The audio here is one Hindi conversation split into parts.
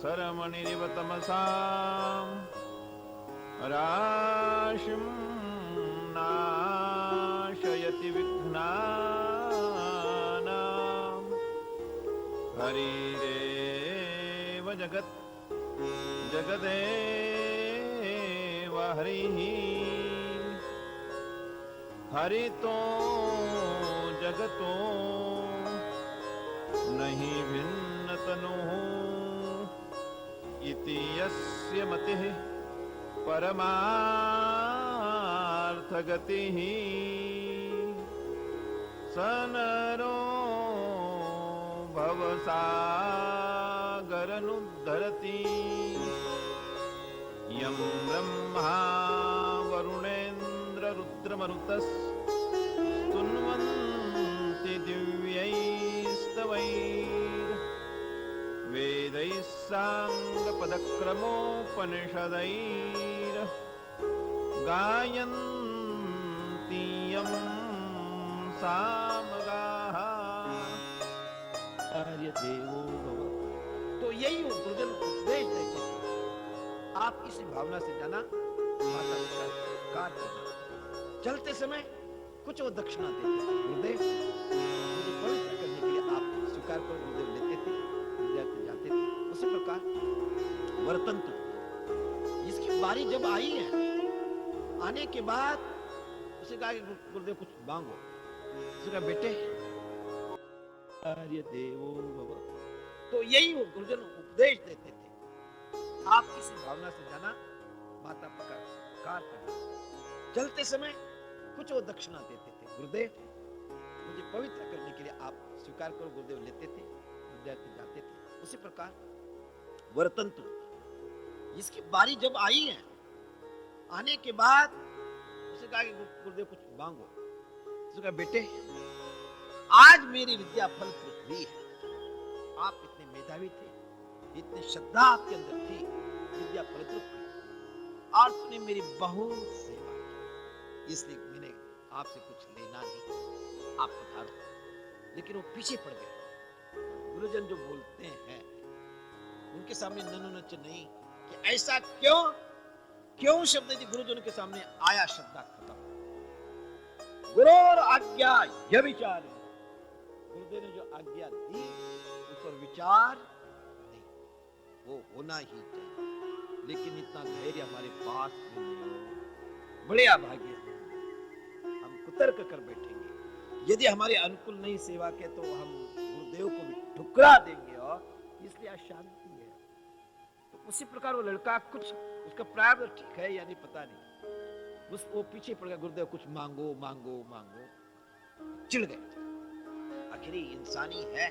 सरमणिरिव तमसां राशिं नाशयति विघ्नानां हरिरेव जगदेव हरिः हरितो जगतो नहीं भिन्नतनुः इति यस्य मतिः परमार्थगतिः स नरो भवसागरनुद्धरति यं ब्रह्मा वरुणेन्द्ररुद्रमरुतस्तुन्वन्ति दिव्यैस्तवैर्वेदैः साङ्गपदक्रमोपनिषदैर् गायन्ति यं सामगाः। आर्य देवो भव। तो यही वो गुरुजन उपदेश देते थे। आप इस भावना से जाना, माता पिता कार करना, चलते समय कुछ वो दक्षिणा देते थे। गुरुदेव मुझे पवित्र करने के लिए आप स्वीकार कर गुरुदेव लेते थे, विद्यार्थी जाते थे। उसी प्रकार वरतंत्र इसकी बारी जब आई है, आने के बाद उसे कहा कि गुरुदेव कुछ मांगो। उसे कहा बेटे आर्य देवो भव। तो यही वो गुरुजन उपदेश देते थे। आप इस भावना से जाना, माता पिता कार करना, चलते समय कुछ वो दक्षिणा देते थे। गुरुदेव मुझे पवित्र करने के लिए आप स्वीकार करो। गुरुदेव लेते थे, विद्यार्थी जाते थे। उसी प्रकार वरतंत्र इसकी बारी जब आई है, आने के बाद उसे कहा कि गुरुदेव कुछ मांगो। उसे कहा बेटे आज मेरी विद्या फलप्रद हुई है। आप इतने मेधावी थे, इतनी श्रद्धा आपके अंदर थी, विद्या फलप्रद हुई और तूने मेरी बहुत सेवा की, इसलिए मैंने आपसे कुछ लेना नहीं, आप पधारो। लेकिन वो पीछे पड़ गए। गुरुजन जो बोलते हैं उनके सामने नन्नो नच नहीं कि ऐसा क्यों क्यों शब्द यदि गुरुजन के सामने आया, श्रद्धा खत्म। गुरुर आज्ञा यह विचार, गुरुदेव ने जो आज्ञा दी उस पर विचार नहीं, वो होना ही चाहिए। लेकिन इतना धैर्य हमारे पास में नहीं हो। बड़े अभागे हम कुतर्क कर बैठेंगे। यदि हमारे अनुकूल नहीं सेवा के तो हम गुरुदेव को भी ठुकरा देंगे, और इसलिए अशांति है। तो उसी प्रकार वो लड़का कुछ उसका प्रारब्ध ठीक है या नहीं पता नहीं, वो पीछे पड़ गया। गुरुदेव कुछ मांगो मांगो मांगो, चिढ़ गए। आखिर इंसानी है,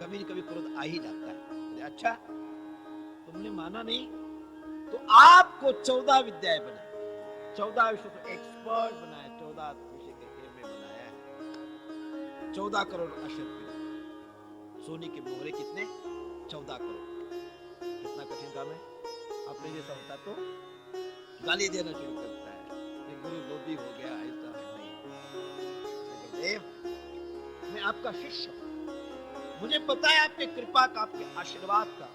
कभी न कभी क्रोध आ ही जाता है। अच्छा तुमने माना नहीं तो आपको 14 विद्याएं बनाए, 14 विषय को एक्सपर्ट बनाया, 14 विषय के एमए बनाया है। 14 करोड़ अक्षर पे सोने के मोहरे कितने? 14 करोड़। कितना कठिन काम है। अपने जैसा होता तो गाली देना शुरू करता है, ये गुरु गोदी हो गया, ऐसा नहीं। देव मैं आपका शिष्य हूं, मुझे पता है आपके कृपा का, आपके आशीर्वाद का।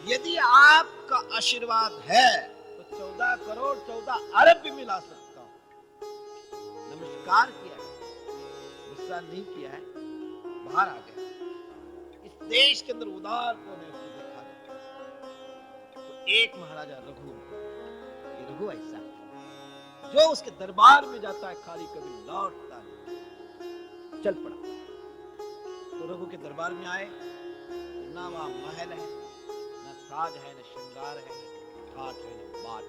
यदि आपका आशीर्वाद है तो 14 करोड़ 14 अरब भी मिला सकता हूं। नमस्कार किया है, गुस्सा नहीं किया है, बाहर आ गया। इस देश के अंदर उदार कौन है उसको देखा गया। तो एक महाराजा रघु, ये रघु ऐसा है जो उसके दरबार में जाता है खाली कभी लौटता नहीं। चल पड़ा। तो रघु के दरबार में आए, ना वहां महल है, न साज है, न श्रृंगार है, न ठाट है, न बाट है,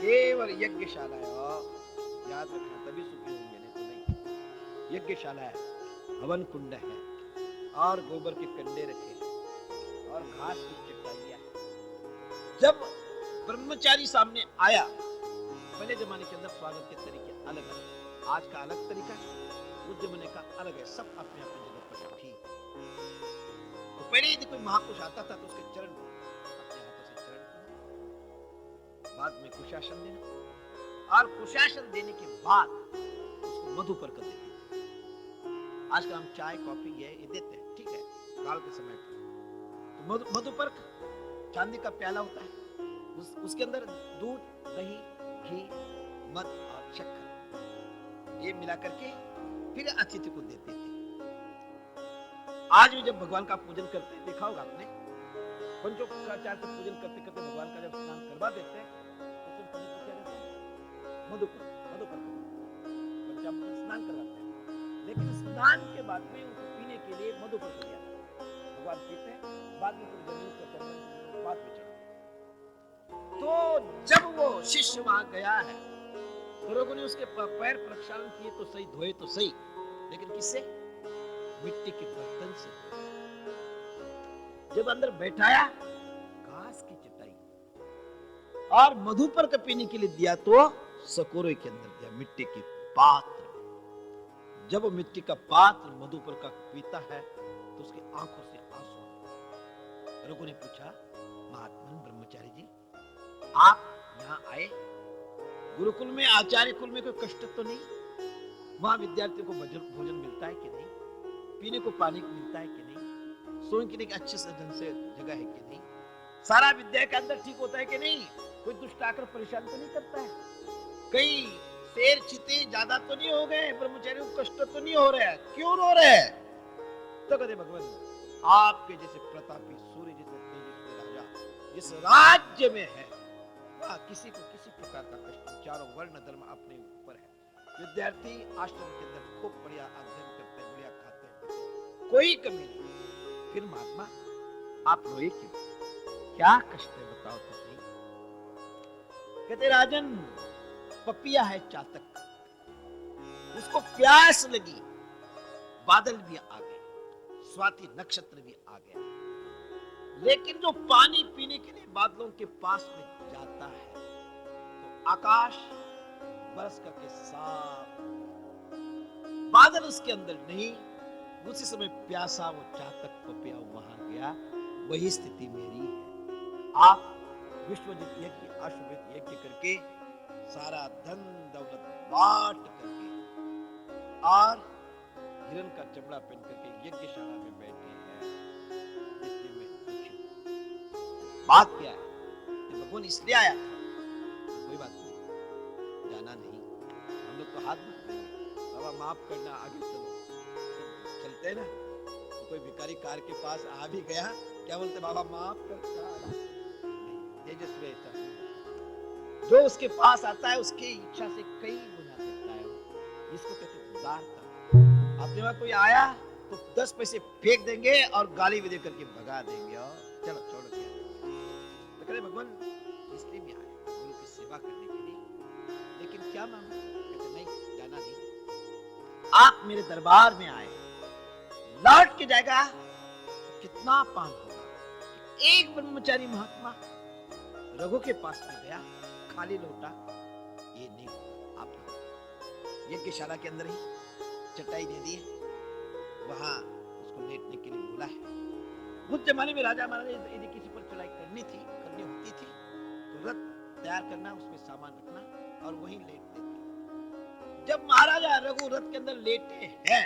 केवल यज्ञशाला है। याद रखना तभी सुखी होंगे, नहीं तो नहीं। यज्ञशाला है, हवन कुंड है, और गोबर के कंडे रखे और घास की चटाइयां। जब ब्रह्मचारी सामने आया, पहले जमाने के अंदर स्वागत के तरीके अलग अलग, आज का अलग तरीका है, उस जमाने का अलग है। सब अपने अपने जगह पर ठीक। तो पहले यदि कोई महापुरुष आता था तो उसके चरण अपने हाथों से चरण, बाद में कुशासन देना, और कुशासन देने के बाद उसको मधु पर कर देते थे। आजकल हम चाय कॉफी ये देते हैं, ठीक है, काल के समय पर। तो मधुपर्क चांदी का प्याला होता है, उसके अंदर दूध, दही, घी, मध और शक्कर ये मिला करके फिर अतिथि को देते थे। आज भी जब भगवान का पूजन करते हैं, देखा होगा आपने, पंचोपचार से पूजन करते करते भगवान का जब स्नान करवा देते हैं तो फिर पानी को क्या देते हैं? मधुपर्क पंचामृत स्नान करवाते हैं। लेकिन स्नान के बाद में उनको पीने के लिए मधुपर्क दिया जाता है। भगवान पीते हैं, बाद में फिर जमीन पर चढ़ते हैं, बाद में चढ़ते हैं। तो जब वो शिष्य वहां गया है तो लोगों ने उसके पैर प्रक्षालन किए तो सही, धोए तो सही, लेकिन किससे? मिट्टी के बर्तन से। जब अंदर बैठाया घास की चटाई और मधुपर्क पीने के लिए दिया तो सकोरे के अंदर दिया, मिट्टी के पात्र। जब वो मिट्टी का पात्र मधुपर्क पीता है तो उसकी आंखों से आंसू आते। लोगों ने पूछा, महात्मन ब्रह्मचारी जी, आप यहाँ आए, गुरुकुल में, आचार्य कुल में कोई कष्ट तो नहीं? वहां विद्यार्थियों को भोजन मिलता है कि नहीं? पीने को पानी मिलता है कि नहीं? सोने के लिए अच्छे से ढंग से जगह है कि नहीं? सारा विद्या के अंदर ठीक होता है कि नहीं? कोई दुष्ट आकर परेशान तो नहीं करता है? कई शेर चीते ज्यादा तो नहीं हो गए? ब्रह्मचारियों को कष्ट तो नहीं हो रहा है? क्यों रो रहे हैं? तो कहते भगवान, आपके जैसे प्रतापी सूर्य जैसे तेजस्वी राजा जिस राज्य में है वह किसी को किसी प्रकार का कष्ट, चारों वर्ण धर्म अपने ऊपर है। विद्यार्थी आश्रम के अंदर खूब बढ़िया अध्ययन करते हैं, बढ़िया खाते हैं, कोई कमी नहीं। फिर महात्मा आप रोए क्यों? क्या कष्ट है बताओ तो सही। कहते राजन, पपिया है चातक, उसको प्यास लगी, बादल भी आ गए, स्वाति नक्षत्र भी आ गया, लेकिन जो पानी पीने के लिए बादलों के पास में जाता है तो आकाश बरस करके साफ, बादल उसके अंदर नहीं। उसी समय प्यासा वो चातक पपिया वहां गया। वही स्थिति मेरी है। आप विश्वजित यज्ञ, अश्वमेध यज्ञ करके सारा धन दौलत बांट करके और हिरण का चमड़ा पहन करके यज्ञशाला में बैठे हैं, इसलिए मैं दुखी हूं। बात क्या है? तो भगवान इसलिए आया था, कोई बात नहीं, जाना नहीं, हम लोग तो हाथ बढ़ देंगे, बाबा माफ करना, आगे चलो। चलते हैं ना, तो कोई भिखारी कार के पास आ भी गया, क्या बोलते? बाबा माफ कर। तेजस्वी ऐसा जो उसके पास आता है उसकी इच्छा से कई गुना देता है, इसको कहते हैं उदारता। अपने वहां कोई आया तो 10 पैसे फेंक देंगे और गाली भी देकर के भगा देंगे, और चलो छोड़ के। तो कहते भगवान इसलिए भी आए गुरु की सेवा करने के लिए, लेकिन क्या मांगो? कहते नहीं, जाना नहीं। आप मेरे दरबार में आए, लौट के जाएगा कितना पान होगा। एक ब्रह्मचारी महात्मा रघु के पास में गया, खाली लोटा, ये नहीं, आप यज्ञशाला के अंदर ही चटाई दे दी, वहां उसको लेटने के लिए बोला है। उस जमाने में राजा महाराजा यदि किसी पर चढ़ाई करनी होती थी तो रथ तैयार करना, उसमें सामान रखना और वहीं लेटते थे। जब महाराजा रघु रथ के अंदर लेटे हैं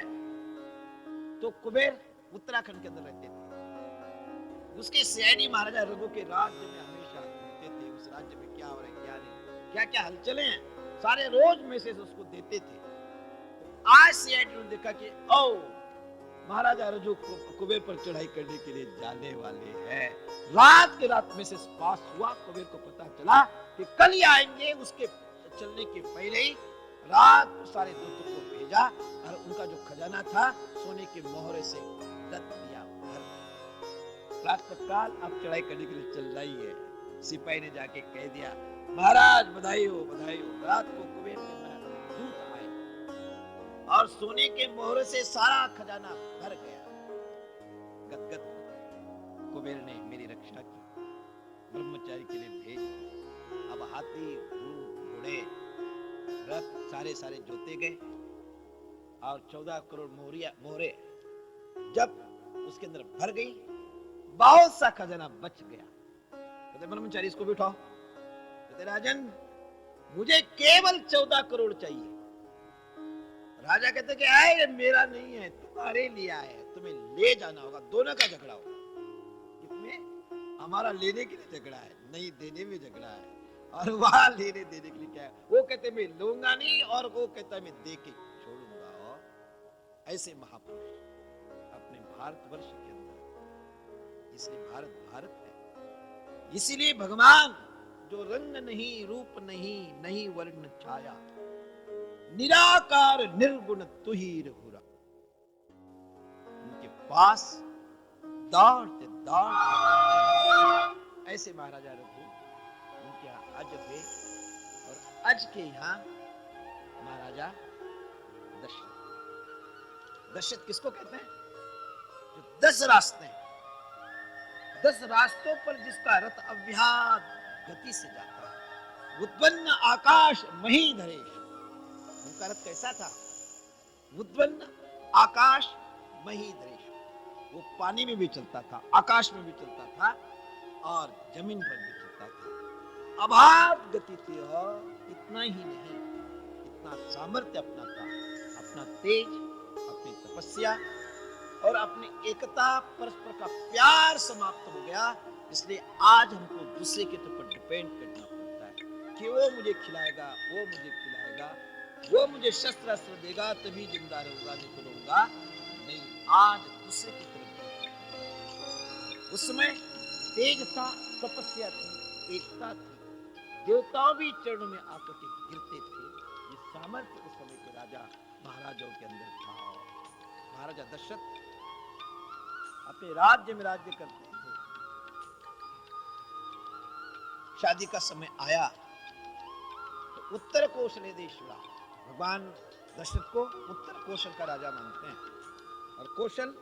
तो कुबेर उत्तराखंड के अंदर रहते थे। उसके सीआईडी महाराजा रघु के राज्य में हमेशा घूमते थे, उस राज्य में क्या हो रहा है, क्या नहीं, क्या क्या हलचलें हैं, सारे रोज मैसेज उसको देते थे। आज सीआईडी ने देखा कि ओ महाराजा रघु कुबेर पर चढ़ाई करने के लिए जाने वाले हैं। रात के रात मैसेज पास हुआ, कुबेर को पता चला कि कल ही आएंगे। उसके चलने के पहले ही रात को सारे दूतों को भेजा और उनका जो खजाना था सोने के मोहरे से रख दिया भर। तत्काल अब चढ़ाई करने के लिए चल रही है। सिपाही ने जाके कह दिया, महाराज बधाई हो, बधाई हो। रात को कुबेर के दूत आए और सोने के मोहरे से सारा खजाना भर गया। गदगद कुबेर ने मेरी रक्षा की, ब्रह्मचारी के लिए भेज दिया। अब हाथी, घोड़े, रथ सारे जोते गए और 14 करोड़ मोहरे जब उसके अंदर भर गई, बहुत सा खजाना बच गया। कहते ब्रह्मचारी इसको भी उठाओ। कहते राजन मुझे केवल 14 करोड़ चाहिए। राजा कहते कि ये मेरा नहीं है, तुम्हारे लिए आया है, तुम्हें ले जाना होगा, दोनों का झगड़ा होगा। किसमें? हमारा लेने के लिए झगड़ा है, नहीं देने में झगड़ा है। और वहां लेने देने के लिए क्या है, वो कहते मैं लूंगा नहीं और वो कहता मैं दे के छोड़ूंगा। और ऐसे महापुरुष अपने भारतवर्ष के अंदर, इसलिए भारत भारत है। इसीलिए भगवान जो रंग नहीं, रूप नहीं, नहीं वर्ण छाया, निराकार निर्गुण तुही रघुरा, उनके पास दौड़ते दौड़ते ऐसे महाराजा रघु उनके यहाँ आज थे। और आज के यहाँ महाराजा दशरथ। दशरथ किसको कहते हैं? जो 10 रास्ते, 10 रास्तों पर जिसका रथ अव्याहत गति से जाता है। उत्पन्न आकाश मही धरेश, उनका रथ कैसा था? उत्पन्न आकाश मही धरेश, वो पानी में भी चलता था, आकाश में भी चलता था और जमीन पर भी चलता था। अभाव गति थी। और इतना ही नहीं, इतना सामर्थ्य अपना था, अपना तेज, अपनी तपस्या और अपनी एकता, परस्पर का प्यार समाप्त हो गया। इसलिए आज हमको दूसरे के ऊपर डिपेंड करना पड़ता है कि वो मुझे खिलाएगा, वो मुझे खिलाएगा, वो मुझे शस्त्र अस्त्र देगा तभी जिंदा रहूंगा, नहीं तो रहूंगा नहीं। आज दूसरे की तरफ उस समय तेज था, तपस्या थी, एकता थी, देवताओं भी चरणों में आकर के गिरते थे। ये सामर्थ्य उस समय के राजा महाराजाओं के अंदर था। महाराजा दशरथ अपने राज्य में राज्य करते थे। शादी का समय आया तो उत्तर कौशल देश हुआ। भगवान दशरथ को उत्तर कौशल का राजा मानते हैं और कौशल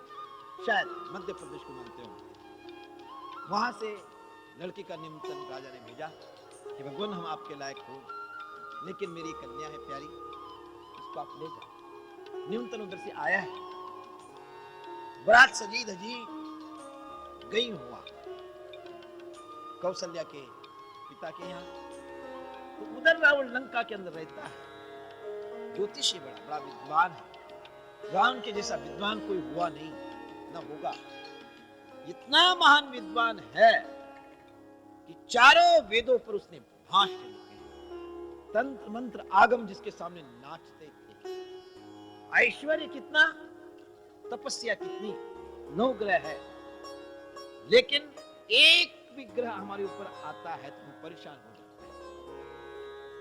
शायद मध्य प्रदेश को मानते हो। वहां से लड़की का निमंत्रण राजा ने भेजा कि भगवान हम आपके लायक हो, लेकिन मेरी कन्या है प्यारी, इसको आप ले जाओ। निमंत्रण उधर से आया है, बारात सजी धजी गई हुआ कौशल्या के पिता के यहाँ। तो उधर रावण लंका के अंदर रहता है, ज्योतिषी बड़ा विद्वान है। रावण के जैसा विद्वान कोई हुआ नहीं, न होगा। इतना महान विद्वान है कि चारों वेदों पर उसने भाष्य लिखे, तंत्र मंत्र आगम जिसके सामने नाचते थे। ऐश्वर्य कितना, तपस्या कितनी, 9 ग्रह है, लेकिन एक भी ग्रह हमारे ऊपर आता है तो हम परेशान हो जाते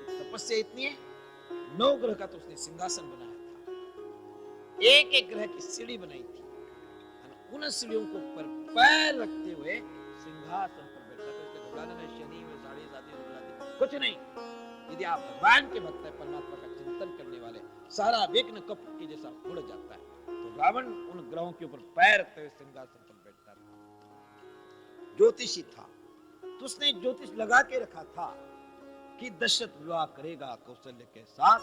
हैं। तपस्या इतनी है, 9 ग्रह का तो उसने सिंहासन बनाया था, एक एक ग्रह की सीढ़ी बनाई थी। उन सीढ़ियों को पर पैर रखते हुए सिंहासन पर बैठा था। घबराने में शनि में साढ़े साथी कुछ नहीं। यदि आप भगवान के भक्त हैं, परमात्मा का चिंतन करने वाले, सारा विघ्न कपट के जैसा उड़ जाता है। तो रावण उन ग्रहों के ऊपर पैर रखते हुए सिंहासन पर बैठता था। ज्योतिषी था तो उसने ज्योतिष लगा के रखा था कि दशरथ विवाह करेगा कौशल्य के साथ,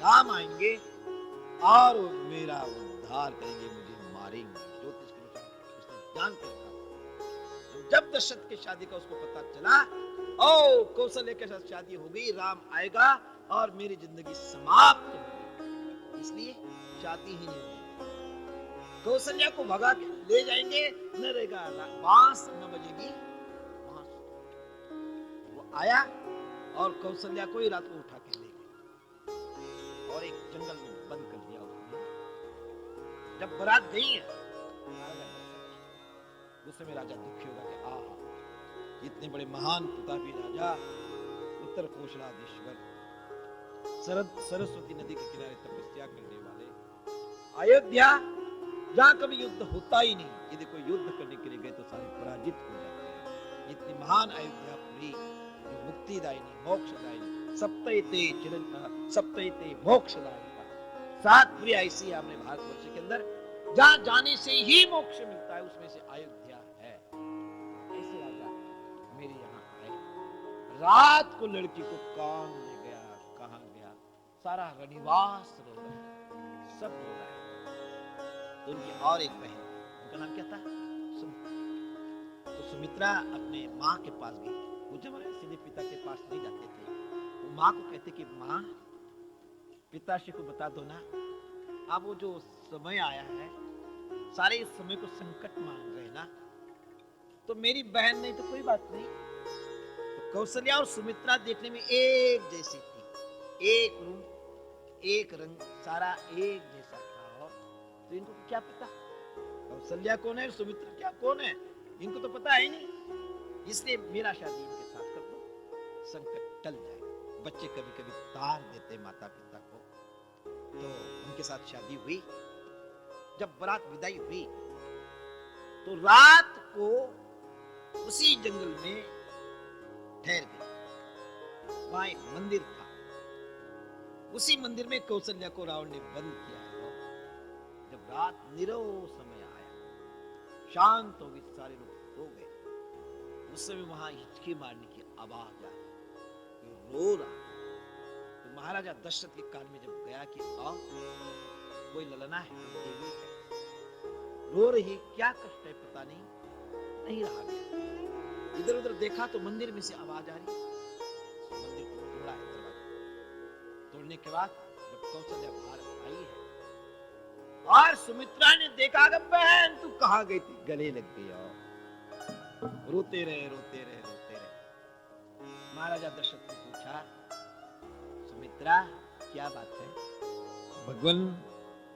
राम आएंगे और मेरा उद्धार करेंगे, मुझे मारेंगे। ज्योतिष के अनुसार उसने जान के रखा। जब दशरथ की शादी का उसको पता चला, ओ कौशल्य के साथ शादी हो गई, राम आएगा और मेरी जिंदगी समाप्त हो गई, इसलिए शादी ही नहीं होगी। कौशल्या को भगा के ले जाएंगे, न रहेगा बांस, न बजेगी बांस। वो आया और कौशल्या को ही रात को उठा के ले गया और एक जंगल में बंद कर दिया उसने। जब बारात गई है, उस समय राजा दुखी होगा कि आहा, इतने बड़े महान प्रतापी राजा, उत्तर कोशलाधीश्वर, सरस्वती नदी के किनारे तपस्या करने वाले, अयोध्या जहां कभी युद्ध होता ही नहीं, यदि कोई युद्ध करने के लिए गए तो सारे पराजित हो जाते हैं। इतनी महान अयोध्यापुरी जो मुक्तिदायिनी, मोक्षदायिनी, सप्तैते मोक्षदायिका, 7 पुरी ऐसी है हमने भारतवर्ष के अंदर जहां जाने से ही मोक्ष मिलता है, उसमें से अयोध्या है। ऐसे राजा मेरे यहाँ आए, रात को लड़की को कौन ले गया, कहां गया, सारा रनिवास रो रहा है, सब रो रहा है। तो उनकी और एक बहन, उनका नाम क्या था, तो सुमित्रा अपने माँ के पास गई। वो जब हमारे सीधे पिता के पास नहीं जाते थे, वो माँ को कहते कि माँ, पिताश्री को बता दो ना, अब वो जो समय आया है, सारे इस समय को संकट मान रहे ना, तो मेरी बहन नहीं तो कोई बात नहीं। तो कौशल्या और सुमित्रा देखने में एक जैसी थी, एक रूप एक रंग, सारा एक जैसा था। हो तो इनको क्या पता कौशल्या कौन है, सुमित्रा क्या कौन है, इनको तो पता है नहीं। इसलिए मेरा शादी इनके साथ कर दो, संकट टल जाएगा। बच्चे कभी कभी तार देते माता पिता को, तो उनके साथ शादी हुई। जब बारात विदाई हुई तो रात को उसी जंगल में ठहर गए। वहां एक मंदिर था, उसी मंदिर में कौशल्या को रावण ने बंद किया। जब रात निरव समय आया, शांत हो गई, सारे लोग सो गए, उस समय वहां हिचकी मारने की आवाज आई, रो रहा। तो महाराजा दशरथ के कान में जब गया कि आओ कोई ललना है, देवी है, रो रही, क्या कष्ट है पता नहीं रहा गया। इधर उधर देखा तो मंदिर में से आवाज आ रही। मंदिर को तोड़ा है, दरवाजा तोड़ने के बाद जब कौशल्या बाहर आई है और सुमित्रा ने देखा कि बहन तू कहां गई थी, गले लग गई और रोते रहे। महाराजा दशरथ ने पूछा, सुमित्रा क्या बात है? भगवान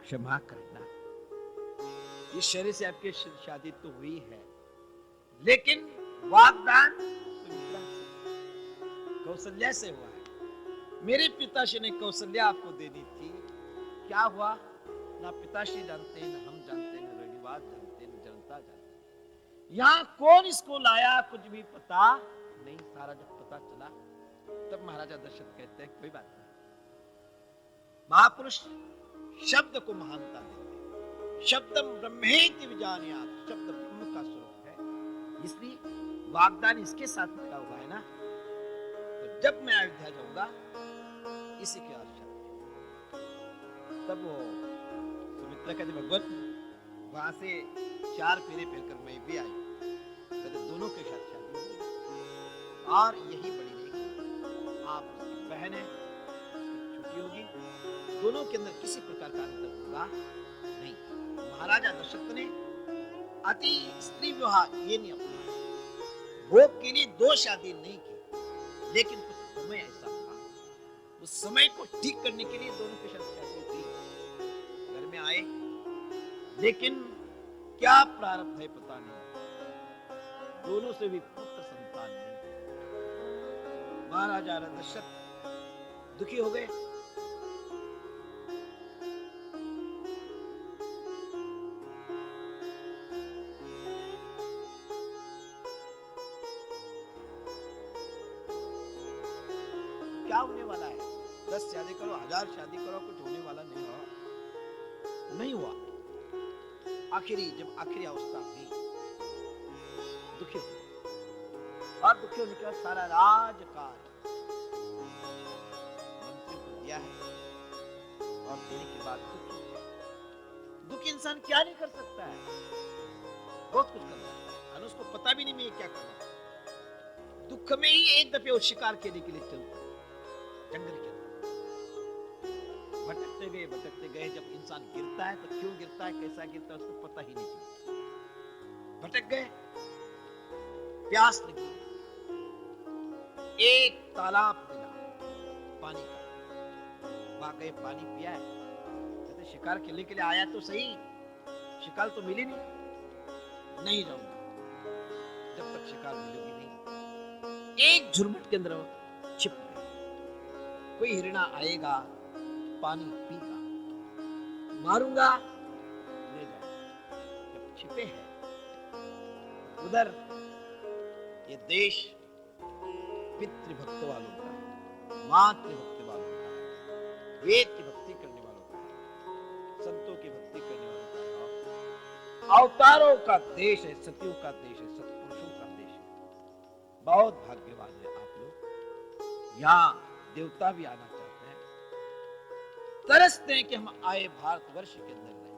क्षमा करना, इस शरीर से आपकी शादी तो हुई है, लेकिन वागदान कौशल्या से हुआ है। मेरे पिताश्री ने कौशल्या आपको देनी थी, क्या हुआ ना पिताश्री जानते, न हम जानते, न रणिवास जानते, न जनता जानते। यहाँ कौन इसको लाया कुछ भी पता नहीं। सारा जब पता चला तब महाराजा दशरथ कहते हैं कोई बात नहीं, महापुरुष शब्द को महानता देते, शब्दम ब्रह्मेति विजानयात्, शब्द ब्रह्म का स्वरूप है, इसलिए वागदान इसके साथ मिला हुआ है ना। तो जब मैं अयोध्या जाऊंगा इसी के आशा। तब वो सुमित्रा कहते भगवान वहां से 4 फेरे फेरकर मैं भी आई, कहते दोनों के साथ शादी होगी और यही बड़ी रहेगी। आप उसकी बहन है, छोटी होगी, दोनों के अंदर किसी प्रकार का अंतर होगा नहीं। महाराजा दशरथ ने अति स्त्री विवाह ये नहीं अपनाया, भोग के लिए 2 शादी नहीं की, लेकिन कुछ समय ऐसा था, उस समय को ठीक करने के लिए दोनों के साथ शादी हुई। घर में आए, लेकिन क्या प्रारब्ध है पता नहीं, दोनों से भी पुत्र संतान नहीं। महाराजा दशरथ दुखी हो गए। क्या होने वाला है, 10 शादी करो, 1000 शादी करो, कुछ होने वाला नहीं हुआ। जब आखिरी अवस्था हुई, दुखी हुए, और दुखी होने के बाद सारा राजकाज मंत्री को दिया है, और देने के बाद दुखी इंसान क्या नहीं कर सकता है, बहुत कुछ कर सकता है, और उसको पता भी नहीं मैं क्या कर रहा हूं। दुख में ही एक दफे वो शिकार करने के लिए चलता है जंगल के अंदर। भटकते गए, जब इंसान गिरता है तो क्यों गिरता है, कैसा गिरता है, उसको पता ही नहीं चलता। भटक गए, प्यास लगी, एक तालाब मिला पानी का, वहां गए, पानी पिया है। कहते शिकार खेलने के लिए आया तो सही, शिकार तो मिली नहीं जाऊंगा जब तक शिकार मिलेगी नहीं। एक झुरमुट के अंदर छिप गए, कोई हिरना आएगा, पानी पीगा, मारूंगा ले जाएगा। जब छिपे हैं उधर, ये देश पितृभक्त वालों का, मातृभक्त वालों का, वेद की भक्ति करने वालों का, संतों की भक्ति करने वालों का, अवतारों का देश है, सतियों का देश है, सत्पुरुषों का देश है। बहुत भाग्यवान है आप लोग। यहाँ देवता भी आना चाहते हैं, तरसते हैं कि हम आए भारतवर्ष के अंदर रहे।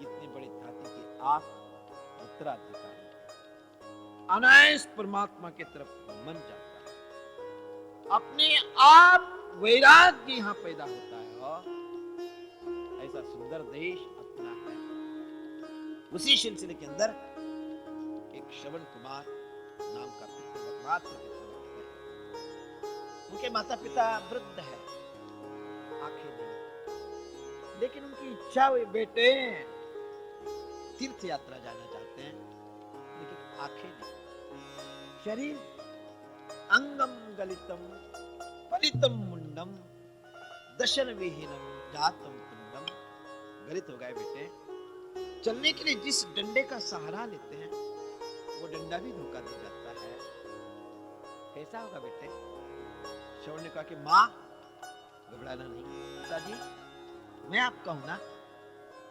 इतनी बड़ी धरती के आप उत्तराधिकारी, अनायास परमात्मा की तरफ मन जाता है, अपने आप वैराग्य यहाँ पैदा होता है, और ऐसा सुंदर देश अपना है। उसी सिलसिले के अंदर एक श्रवण कुमार नाम का पितृ मात्र पितृ है। उनके माता पिता वृद्ध है, आंखें नहीं, लेकिन उनकी इच्छा हुई बेटे तीर्थ यात्रा जाना चाहते हैं, लेकिन आंखें नहीं, शरीर अंगम गलितम पलितम मुंडम दशन विहीनम जातम कुंडम। गलित हो गए बेटे, चलने के लिए जिस डंडे का सहारा लेते हैं वो डंडा भी धोखा दे जाता है। कैसा होगा बेटे? श्रवण ने कहा कि माँ घबराना नहीं, पिताजी मैं आपका हूं ना,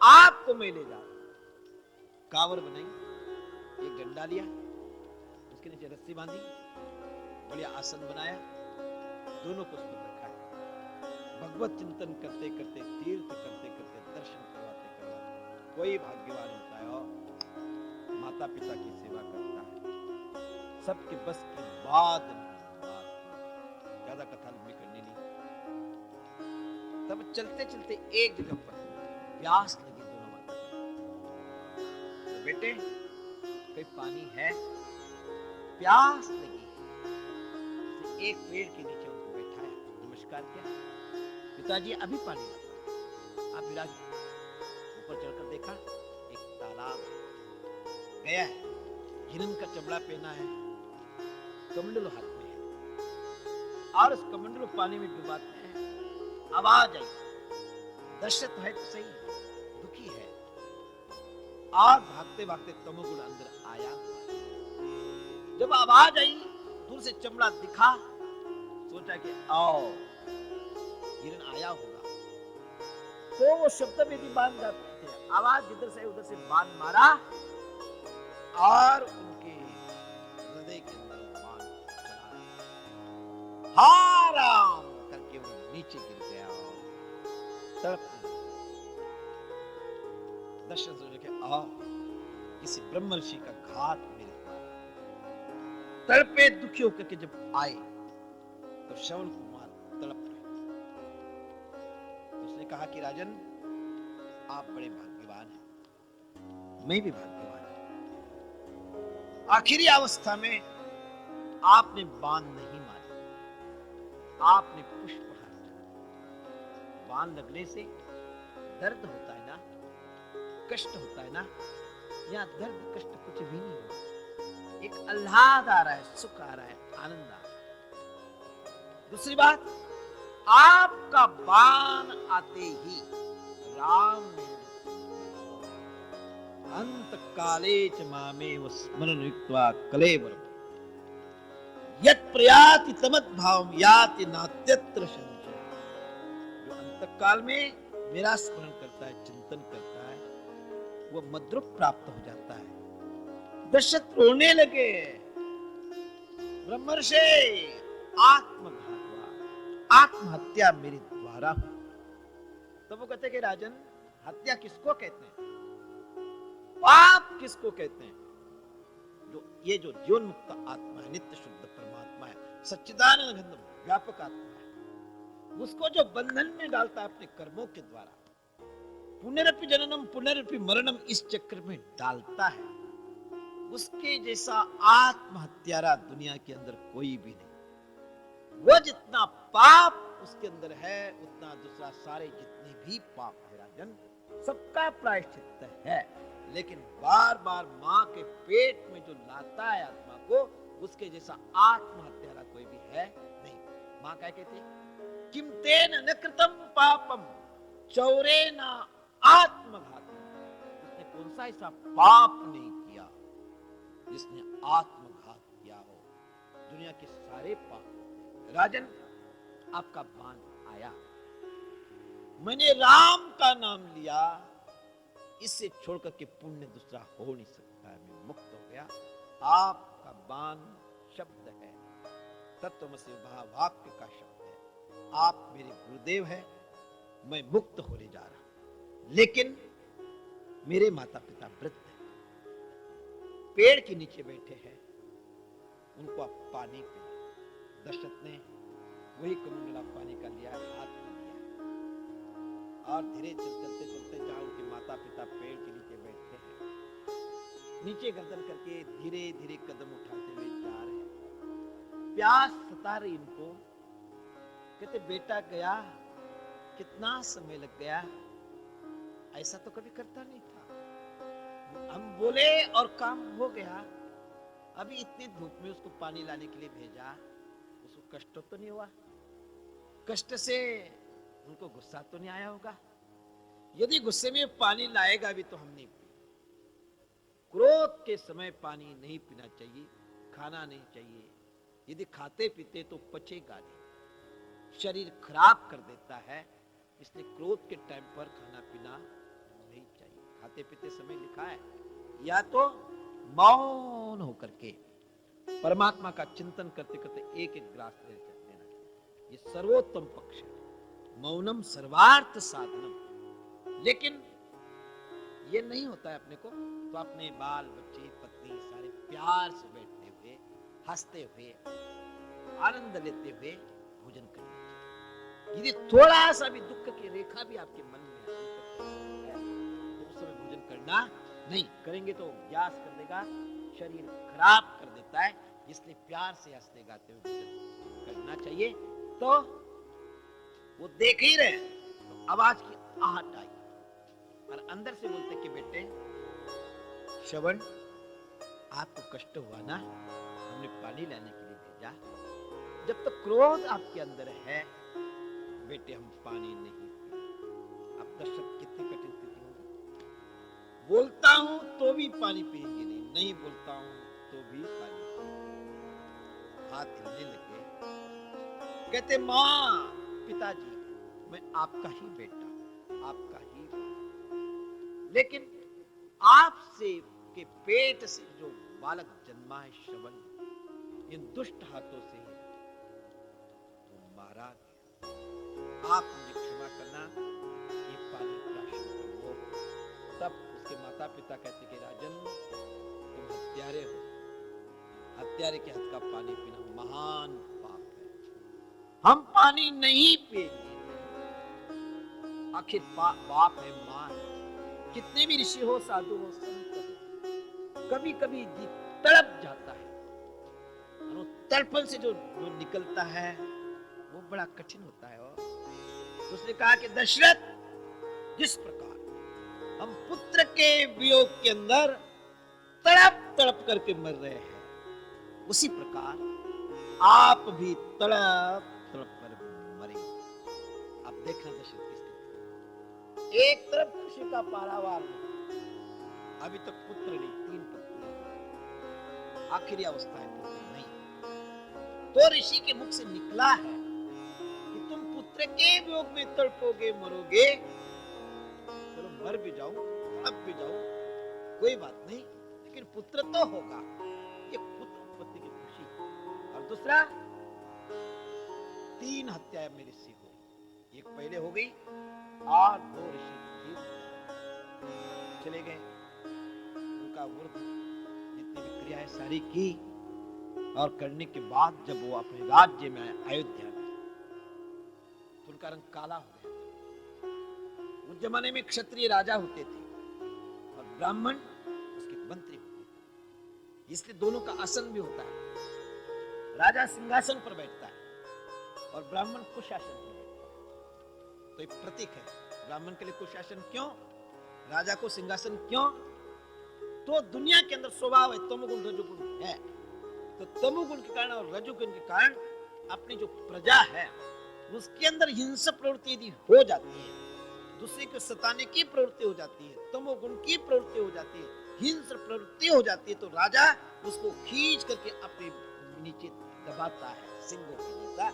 आपको मैं ले जा। कांवर बनाई, एक डंडा लिया, उसके नीचे रस्सी बांधी, बढ़िया आसन बनाया, दोनों को उस पर रखा है। भगवत चिंतन करते करते, तीर्थ करते करते, दर्शन करवाते करवाते कोई भाग्यवान होता है और माता पिता की सेवा करता है। सबके बस की बात नहीं, ज्यादा कथा लंबी करनी नहीं। तब चलते चलते एक जगह पर प्यास लगी दोनों माता पिता। तो बेटे कोई पानी है? प्यास लगी, एक पेड़ के नीचे उनको बैठाया, नमस्कार किया, पिताजी अभी पानी लाओ। आप विराज ऊपर चढ़कर देखा, एक तालाब गया है, हिरन का चमड़ा पहना है, कमंडलू हाथ में है, और उस कमंडलू पानी में डुबाते हैं। आवाज आई, दशरथ है तो सही, दुखी है, और भागते भागते तमोगुण अंदर आया। जब आवाज आई, दूर से चमड़ा दिखा, सोचा कि आओ हिरन आया होगा, तो वो शब्द में भी बांध जाते थे। आवाज जिधर से उधर से बांध मारा और उनके हृदय के अंदर बाण चला, हा राम करके वो नीचे गिर गया और तड़प। दशरथ सोचे कि आओ किसी ब्रह्म ऋषि का घात मेरे तड़पे दुखी होकर के जब आए तो श्रवण कुमार तड़प रहे। उसने कहा कि राजन आप बड़े भाग्यवान हैं, मैं भी भाग्यवान हूं। आखिरी अवस्था में आपने बाण नहीं मारे, आपने पुष्पहार चढ़ाया। बाण लगने से दर्द होता है ना, कष्ट होता है ना, यहाँ दर्द कष्ट कुछ भी नहीं होता, एक आह्लाद आ रहा है, सुख आ रहा है, आनंद आ रहा है। दूसरी बात, आपका बाण आते ही राम ने अंत काले च मामेव स्मरण युक्त्वा कलेवरम यत् प्रयाति तमद् भावम याति नात्यत्र संशय। जो अंत काल में मेरा स्मरण करता है, चिंतन करता है, वो मद्रुप प्राप्त हो जाता है। दशरथ रोने लगे, ब्रह्मर्षि आत्मघात हुआ, आत्महत्या मेरे द्वारा हुई। तब वो कहते कि राजन हत्या किसको कहते हैं, पाप किसको कहते हैं? जो ये जो जीवन मुक्त आत्मा है, नित्य शुद्ध परमात्मा है, सच्चिदानंद घनम व्यापक आत्मा है, उसको जो बंधन में डालता है अपने कर्मों के द्वारा, पुनरपि जननम पुनरपि मरणम इस चक्र में डालता है, उसके जैसा आत्महत्यारा दुनिया के अंदर कोई भी नहीं। वो जितना पाप उसके अंदर है, उतना दूसरा सारे जितने भी पाप है राजन, सबका प्रायश्चित है। लेकिन बार बार माँ के पेट में जो लाता है आत्मा को, उसके जैसा आत्महत्यारा कोई भी है नहीं। माँ क्या कहती, किम तेन न कृतम पापम चौरेन आत्मघातम। उसने कौन सा ऐसा पाप नहीं किया जिसने आत्मघात किया हो। दुनिया के सारे पाप। राजन आपका बाण आया, मैंने राम का नाम लिया, इससे छोड़कर के पुण्य दूसरा हो नहीं सकता है, मैं मुक्त हो गया। आपका बाण शब्द है, तत्वमसि वाक्य का शब्द है। आप मेरे गुरुदेव हैं, मैं मुक्त होने जा रहा हूं। लेकिन मेरे माता पिता वृद्ध हैं, पेड़ के नीचे बैठे हैं, उनको आप पानी पिलाएं। दशरथ ने वही कमंडला पानी का लिया, हाथ में लिया, और धीरे चलते चलते जहां उनके माता पिता पेड़ के नीचे बैठे हैं, नीचे गर्दन करके धीरे धीरे कदम उठाते हुए जा रहे हैं। प्यास सता रही इनको। कहते बेटा गया, कितना समय लग गया, ऐसा तो कभी करता नहीं था। हम बोले और काम हो गया। अभी इतनी धूप में उसको पानी लाने के लिए भेजा, उसको कष्ट तो नहीं हुआ? कष्ट से उनको गुस्सा तो नहीं आया होगा? यदि गुस्से में पानी लाएगा भी तो हम नहीं पिए। क्रोध के समय पानी नहीं पीना चाहिए, खाना नहीं चाहिए। यदि खाते पीते तो पचेगा नहीं, शरीर खराब कर देता है। इसलिए क्रोध के टाइम पर खाना पीना नहीं चाहिए। खाते पीते समय लिखा है या तो मौन होकर के परमात्मा का चिंतन करते करते एक एक ग्रास लेना चाहिए। ये सर्वोत्तम पक्ष है। मौनम सर्वार्थ साधनम। लेकिन ये नहीं होता है अपने को, तो अपने बाल बच्चे पत्नी सारे प्यार से बैठते हुए, हंसते हुए, आनंद लेते हुए भोजन करना चाहिए। यदि थोड़ा सा भी दुख की रेखा भी आपके मन में है तो उस समय भोजन करना नहीं। करेंगे तो ग्यास कर देगा, शरीर खराब कर देता है। इसलिए प्यार से हंसते गाते हुए भोजन करना चाहिए। तो वो देख ही रहे तो आवाज की आहट आई और अंदर से बोलते कि बेटे श्रवण, आपको कष्ट हुआ ना, हमने पानी लाने के लिए भेजा। जब तक क्रोध आपके अंदर है बेटे हम पानी नहीं पीते। अब दर्शक कितनी कठिन स्थिति होगी। बोलता हूं तो भी पानी पिएंगे नहीं, नहीं बोलता हूं तो भी पानी पिएंगे। हाथ हिलने लगे। कहते मां पिताजी मैं आपका ही बेटा, आपका ही बेटा। लेकिन आपसे के पेट से जो बालक जन्मा है श्रवण, इन दुष्ट हाथों से तो मारा गया। आप मुझे क्षमा करना, ये पानी प्राशन कर लो। तब उसके माता पिता कहते कि राजन तुम हत्यारे हो, हत्यारे के हाथ का पानी पीना महान पाप है, हम पानी नहीं पिएंगे। आखिर बाप है, मां है। कितने भी ऋषि हो, साधु हो, संत हो, कभी कभी जी तड़प जाता है और वो तड़पन से जो निकलता है वो बड़ा कठिन होता है। और तो उसने कहा कि दशरथ, जिस प्रकार हम पुत्र के वियोग के अंदर तड़प तड़प करके मर रहे हैं, उसी प्रकार आप भी तड़प तड़प कर मरेंगे। अब देखना दशरथ की स्थिति। एक तरफ खुशी का पारावार नहीं, अभी तक पुत्र नहीं, 3 पत्नियां, आखिरी अवस्था है, पुत्र नहीं। तो ऋषि के मुख से निकला है कि तुम पुत्र के वियोग में तड़पोगे, मरोगे। चलो मर भी जाऊं, तड़प भी जाऊं, कोई बात नहीं, लेकिन पुत्र तो होगा। ये पुत्र उत्पत्ति की खुशी। और दूसरा, 3 हत्याएं मेरे से हो। एक पहले हो गई और 2 ऋषि चले गए। उनका वृद्ध जितनी भी क्रिया है सारी की और करने के बाद जब वो अपने राज्य में आए अयोध्या में, तो उनका रंग काला हो गया। उस जमाने में क्षत्रिय राजा होते थे और ब्राह्मण उसके मंत्री होते थे। इसलिए दोनों का आसन भी होता है। राजा सिंहासन पर बैठता है और ब्राह्मण कुशासन पर बैठता है। तो एक प्रतीक है ब्राह्मण के लिए कुशासन क्यों, राजा को सिंहासन क्यों? तो दुनिया के अंदर स्वभाव है तमोगुण रजोगुण है। तो तमोगुण के कारण और रजोगुण के कारण अपनी जो प्रजा है उसके अंदर हिंसक प्रवृत्ति यदि हो जाती है, दूसरे को सताने की प्रवृत्ति हो जाती है, तमोगुण की प्रवृत्ति हो जाती है, हिंसक प्रवृत्ति हो जाती है, तो राजा उसको खींच करके अपने नीचे दबाता है सिंहों के जैसा।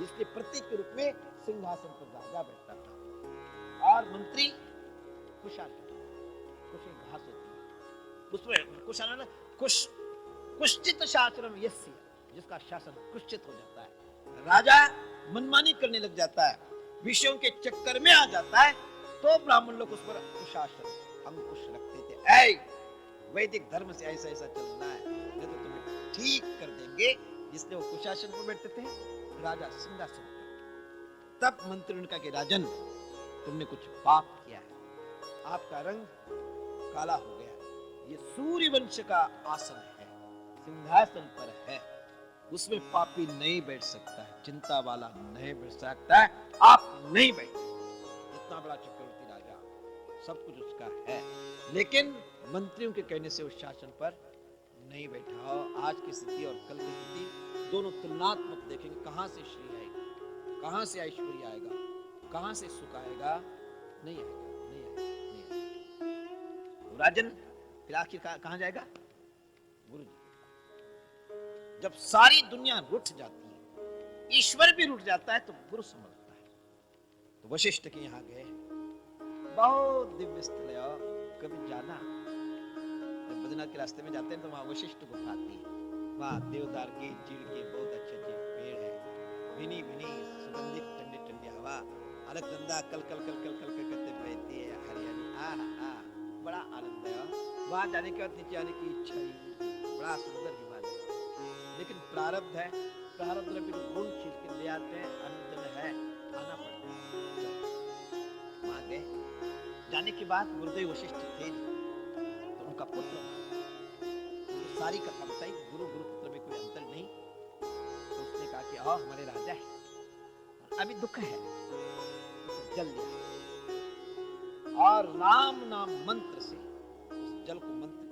इसलिए प्रतीक के रूप में सिंहासन पर राजा बैठता था और मंत्री कुशासन, कुछ घास होती है उसमें कुशासन, कुश्चित शासनम यस्य, जिसका शासन कुश्चित हो जाता है। राजा मनमानी करने लग जाता है, विषयों के चक्कर में आ जाता है, तो ब्राह्मण लोग उस पर कुशासन अंकुश रखते थे। ऐ वैदिक धर्म से ऐसा ऐसा चलना है, नहीं तो तुम्हें ठीक कर देंगे। इसलिए वो कुशासन पर बैठते थे, राजा सिंहासन पर। तब मंत्री ने कहा कि राजन तुमने कुछ पाप किया है, आपका रंग काला हो गया, ये सूर्य वंश का आसन है, सिंहासन पर है, उसमें पापी नहीं बैठ सकता है, चिंता वाला नहीं बैठ सकता है, आप नहीं बैठ सकते। इतना बड़ा चक्रवर्ती राजा, सब कुछ उसका है, लेकिन मंत्रियों के कहने से उस शासन पर नहीं बैठा। आज की स्थिति और कल की स्थिति दोनों तुलनात्मक देखेंगे, कहां से श्री आएगा, कहां से ऐश्वर्य आएगा, कहां से सुख आएगा, नहीं आएगा, नहीं आएगा, नहीं आएगा। राजन फिर आखिर कहां जाएगा? गुरु जी। जब सारी दुनिया रुठ जाती है, ईश्वर भी रुठ जाता है, तो गुरु संभलता है। तो वशिष्ठ के यहाँ गए, बहुत दिव्य स्थल है, कभी जाना। जब बद्रीनाथ के रास्ते में जाते हैं तो वहां वशिष्ठ गुफा आती है, वहां देवदार के चीड़ के बहुत अच्छे अच्छे पेड़ है, भीनी भीनी सुगंधित ठंडी ठंडी हवा, अलकनंदा कल कल कल कल कल करते बहती है, हरियाली, आहा, बड़ा आनंद है। वहां जाने के बाद नीचे आने की इच्छा ही, बड़ा सुंदर हिमालय, लेकिन प्रारब्ध है, प्रारब्ध में फिर गुण खींच के ले आते हैं, आनंद है, आना पड़ता है। वहां गए, जाने के बाद गुरुदेव वशिष्ठ थे तो उनका पुत्र, तो सारी कथा बताई, गुरु गुरु पुत्र में कोई अंतर नहीं। तो उसने कहा कि आओ हमारे राजा है, अभी दुख है, उसे जल लिया और राम नाम मंत्र से उस जल को मंत्रित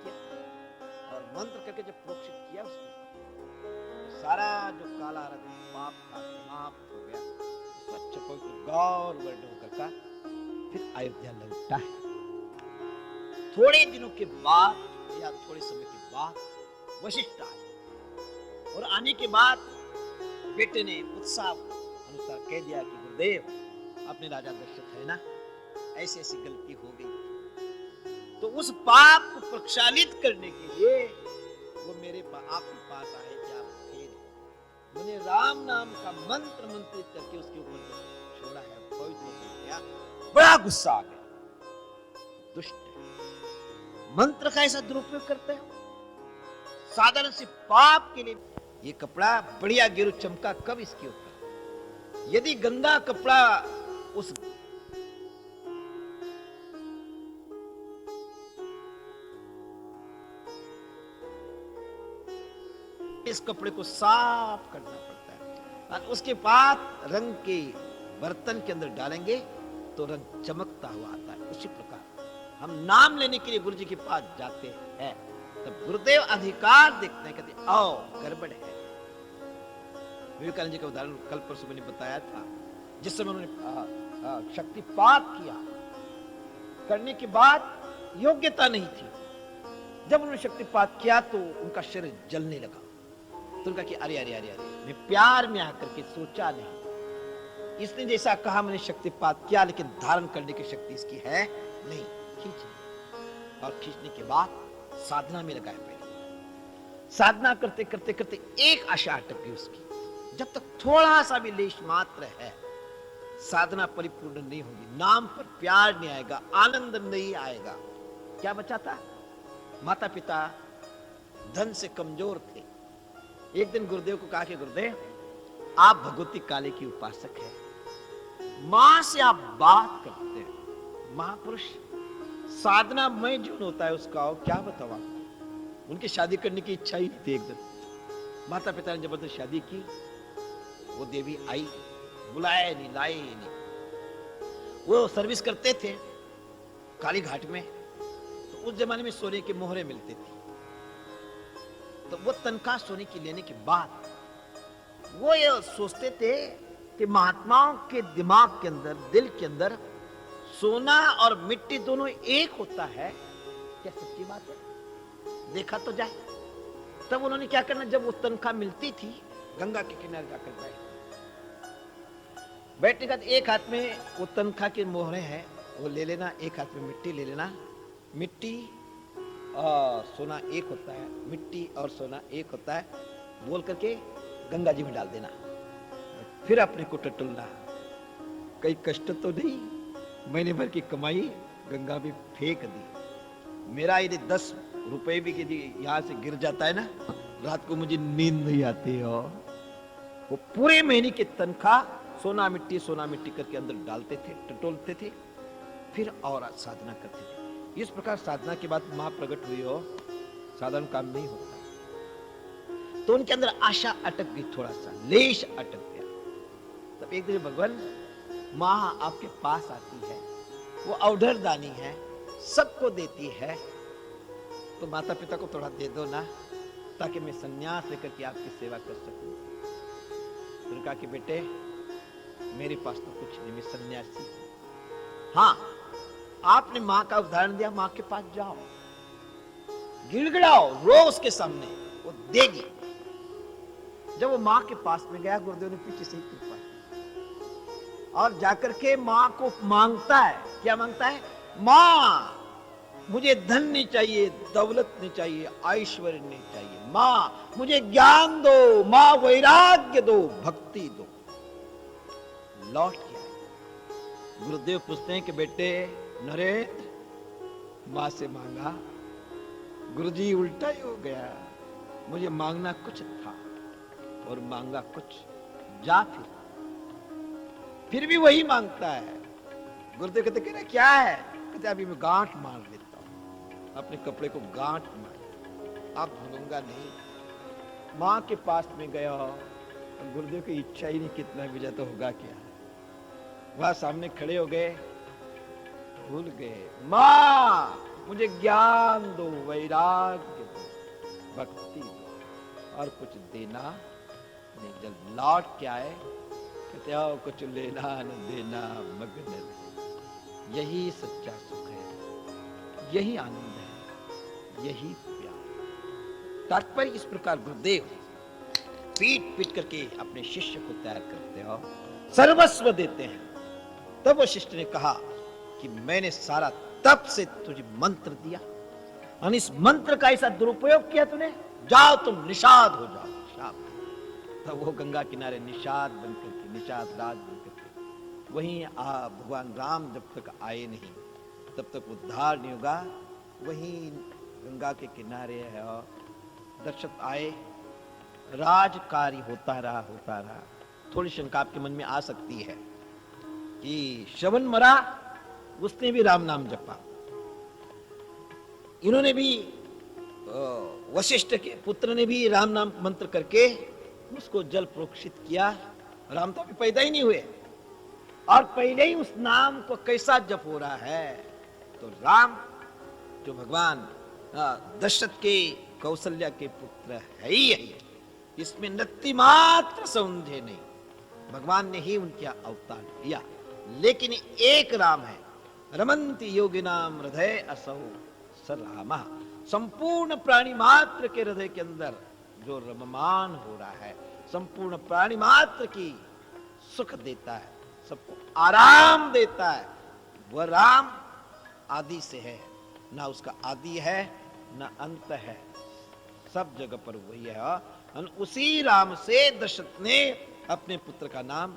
किया, और मंत्र करके जब प्रोक्षित किया उसने, तो सारा जो काला रंग पाप का समाप्त हो गया, स्वच्छ पवित्र गौर वर्ण होकर का फिर अयोध्या लौटा है। थोड़े दिनों के बाद या थोड़े समय के बाद वशिष्ठ आए, और आने के बाद बेटे ने उत्साह अनुसार कह दिया कि गुरुदेव अपने राजा दशरथ है ना, ऐसी ऐसी गलती हो गई, तो उस पाप को प्रक्षालित करने के लिए वो मेरे आपके पास आए, क्या फिर मैंने राम नाम का मंत्र मंत्रित करके उसके ऊपर छोड़ा है, पवित्र हो गया। बड़ा गुस्सा आ गया, दुष्ट है, मंत्र का ऐसा दुरुपयोग करते हैं, साधारण से पाप के लिए। ये कपड़ा बढ़िया गिरु चमका कब इसके ऊपर, यदि गंदा कपड़ा उस इस कपड़े को साफ करना पड़ता है, और उसके बाद रंग के बर्तन के अंदर डालेंगे तो रंग चमकता हुआ आता है। उसी प्रकार हम नाम लेने के लिए गुरु जी के पास जाते हैं, तब गुरुदेव अधिकार देखते हैं, कहते आओ गड़बड़ है। विवेकानंद जी का उदाहरण कल परसों मैंने बताया था, जिस समय उन्होंने शक्तिपात किया, करने के बाद योग्यता नहीं थी, जब उन्होंने शक्तिपात किया तो उनका शरीर जलने लगा, तो उनका कि अरे अरे अरे अरे, मैं प्यार में आकर के सोचा नहीं, इसने जैसा कहा मैंने शक्तिपात किया, लेकिन धारण करने की शक्ति इसकी है नहीं, खींच लिया। और खींचने के बाद साधना में लगाया, पहले साधना करते करते करते एक आशा अटक गई उसकी, जब तक थोड़ा सा भी लेश मात्र है, साधना परिपूर्ण नहीं होगी, नाम पर प्यार नहीं आएगा, आनंद नहीं आएगा। क्या बचा था? माता पिता धन से कमजोर थे। एक दिन गुरुदेव को कहा कि गुरुदेव आप भगवती काली की उपासक हैं, मां से आप बात करते हैं, महापुरुष साधना में जो होता है उसका क्या बताओ आपको। उनकी शादी करने की इच्छा ही थी। एक दिन माता पिता ने जबरदस्त शादी की, वो देवी आई, बुलाए नहीं, लाए नहीं। वो सर्विस करते थे काली घाट में, तो उस जमाने में सोने के मोहरे मिलते थे, तो वो तनख्वाह सोने की लेने के बाद वो ये सोचते थे कि महात्माओं के दिमाग के अंदर, दिल के अंदर सोना और मिट्टी दोनों एक होता है। क्या सच्ची बात है? देखा तो जाए। तब उन्होंने क्या करना, जब वो तनख्वाह मिलती थी गंगा के किनारे जाकर बैठने का, एक हाथ में वो तनख्वाह के मोहरे हैं वो ले लेना, एक हाथ में मिट्टी ले लेना, मिट्टी और सोना एक होता है, मिट्टी और सोना एक होता है बोल करके गंगा जी में डाल देना, फिर अपने को टटोलना। कई कष्ट तो नहीं, महीने भर की कमाई गंगा में फेंक दी। मेरा यदि 10 रुपए भी यदि यहाँ से गिर जाता है ना, रात को मुझे नींद नहीं आती हो। वो पूरे महीने की तनख्वाह सोना मिट्टी करके अंदर डालते थे, टटोलते थे, फिर और साधना करते थे। इस प्रकार साधना के बाद मां प्रकट हुई हो, साधारण काम नहीं होता। तो उनके अंदर आशा अटक गई, थोड़ा सा लेश अटक गया। तब एक दिन भगवान, मां आपके पास आती है, वो अवधर दानी है, सबको देती है, तो माता पिता को थोड़ा दे दो ना, ताकि मैं संन्यास लेकर के आपकी सेवा कर सकूं। उन्होंने कहा कि बेटे मेरे पास तो कुछ नहीं, मैं सन्यासी हूं। हाँ, आपने मां का उदाहरण दिया, मां के पास जाओ, गिड़गिड़ाओ, रो उसके सामने, वो देगी। जब वो मां के पास में गया, गुरुदेव ने पीछे से ही कृपा की और जाकर के मां को मांगता है। क्या मांगता है? मां मुझे धन नहीं चाहिए, दौलत नहीं चाहिए, ऐश्वर्य नहीं चाहिए, मां मुझे ज्ञान दो, मां वैराग्य दो, भक्ति दो। लौट के आए। गुरुदेव पूछते हैं कि बेटे नरेंद्र, मां से मांगा? गुरुजी उल्टा ही हो गया, मुझे मांगना कुछ था और मांगा कुछ। जा फिर भी वही मांगता है। गुरुदेव कहते कि क्या है? कहते अभी मैं गांठ मार लेता हूं, अपने कपड़े को गांठ मार, आप भूलूंगा नहीं। मां के पास में गया, गुरुदेव की इच्छा ही नहीं, कितना भी जाता होगा क्या। वहां सामने खड़े हो गए, भूल गए। मां मुझे ज्ञान दो, वैराग्य दो, भक्ति दो, और कुछ देना नहीं। जब लौट के आए, कहते आओ कुछ लेना न देना, मग्न रहे। यही सच्चा सुख है, यही आनंद है, यही प्यार। तात्पर्य इस प्रकार गुरुदेव पीट पीट करके अपने शिष्य को तैयार करते हो, सर्वस्व देते हैं। तब वो शिष्य ने कहा कि मैंने सारा तप से तुझे मंत्र दिया और इस मंत्र का ऐसा दुरुपयोग किया तूने, जाओ तुम निषाद हो जाओ। तब वो गंगा किनारे निषाद बनकर के, निषाद राज बनकर के वहीं भगवान राम जब तक आए नहीं तब तक उद्धार नहीं होगा। वहीं गंगा के किनारे है, दशरथ आए, राजकार्य होता रहा। थोड़ी शंका आपके मन में आ सकती है कि श्रवण मरा, उसने भी राम नाम जपा, इन्होंने भी वशिष्ठ के पुत्र ने भी राम नाम मंत्र करके उसको जल प्रोक्षित किया। राम तो अभी पैदा ही नहीं हुए और पहले ही उस नाम को कैसा जप हो रहा है। तो राम जो भगवान दशरथ के कौशल्या के पुत्र है ही है, इसमें नत्ति मात्र संदेह नहीं, भगवान ने ही उनका अवतार लिया। लेकिन एक राम है, रमन्ति योगिनाम हृदय असौ स रामः। संपूर्ण प्राणी मात्र के हृदय के अंदर जो रममान हो रहा है, संपूर्ण प्राणी मात्र की सुख देता है, सबको आराम देता है, वह राम आदि से है, ना उसका आदि है ना अंत है, सब जगह पर वही है। और उसी राम से दशरथ ने अपने पुत्र का नाम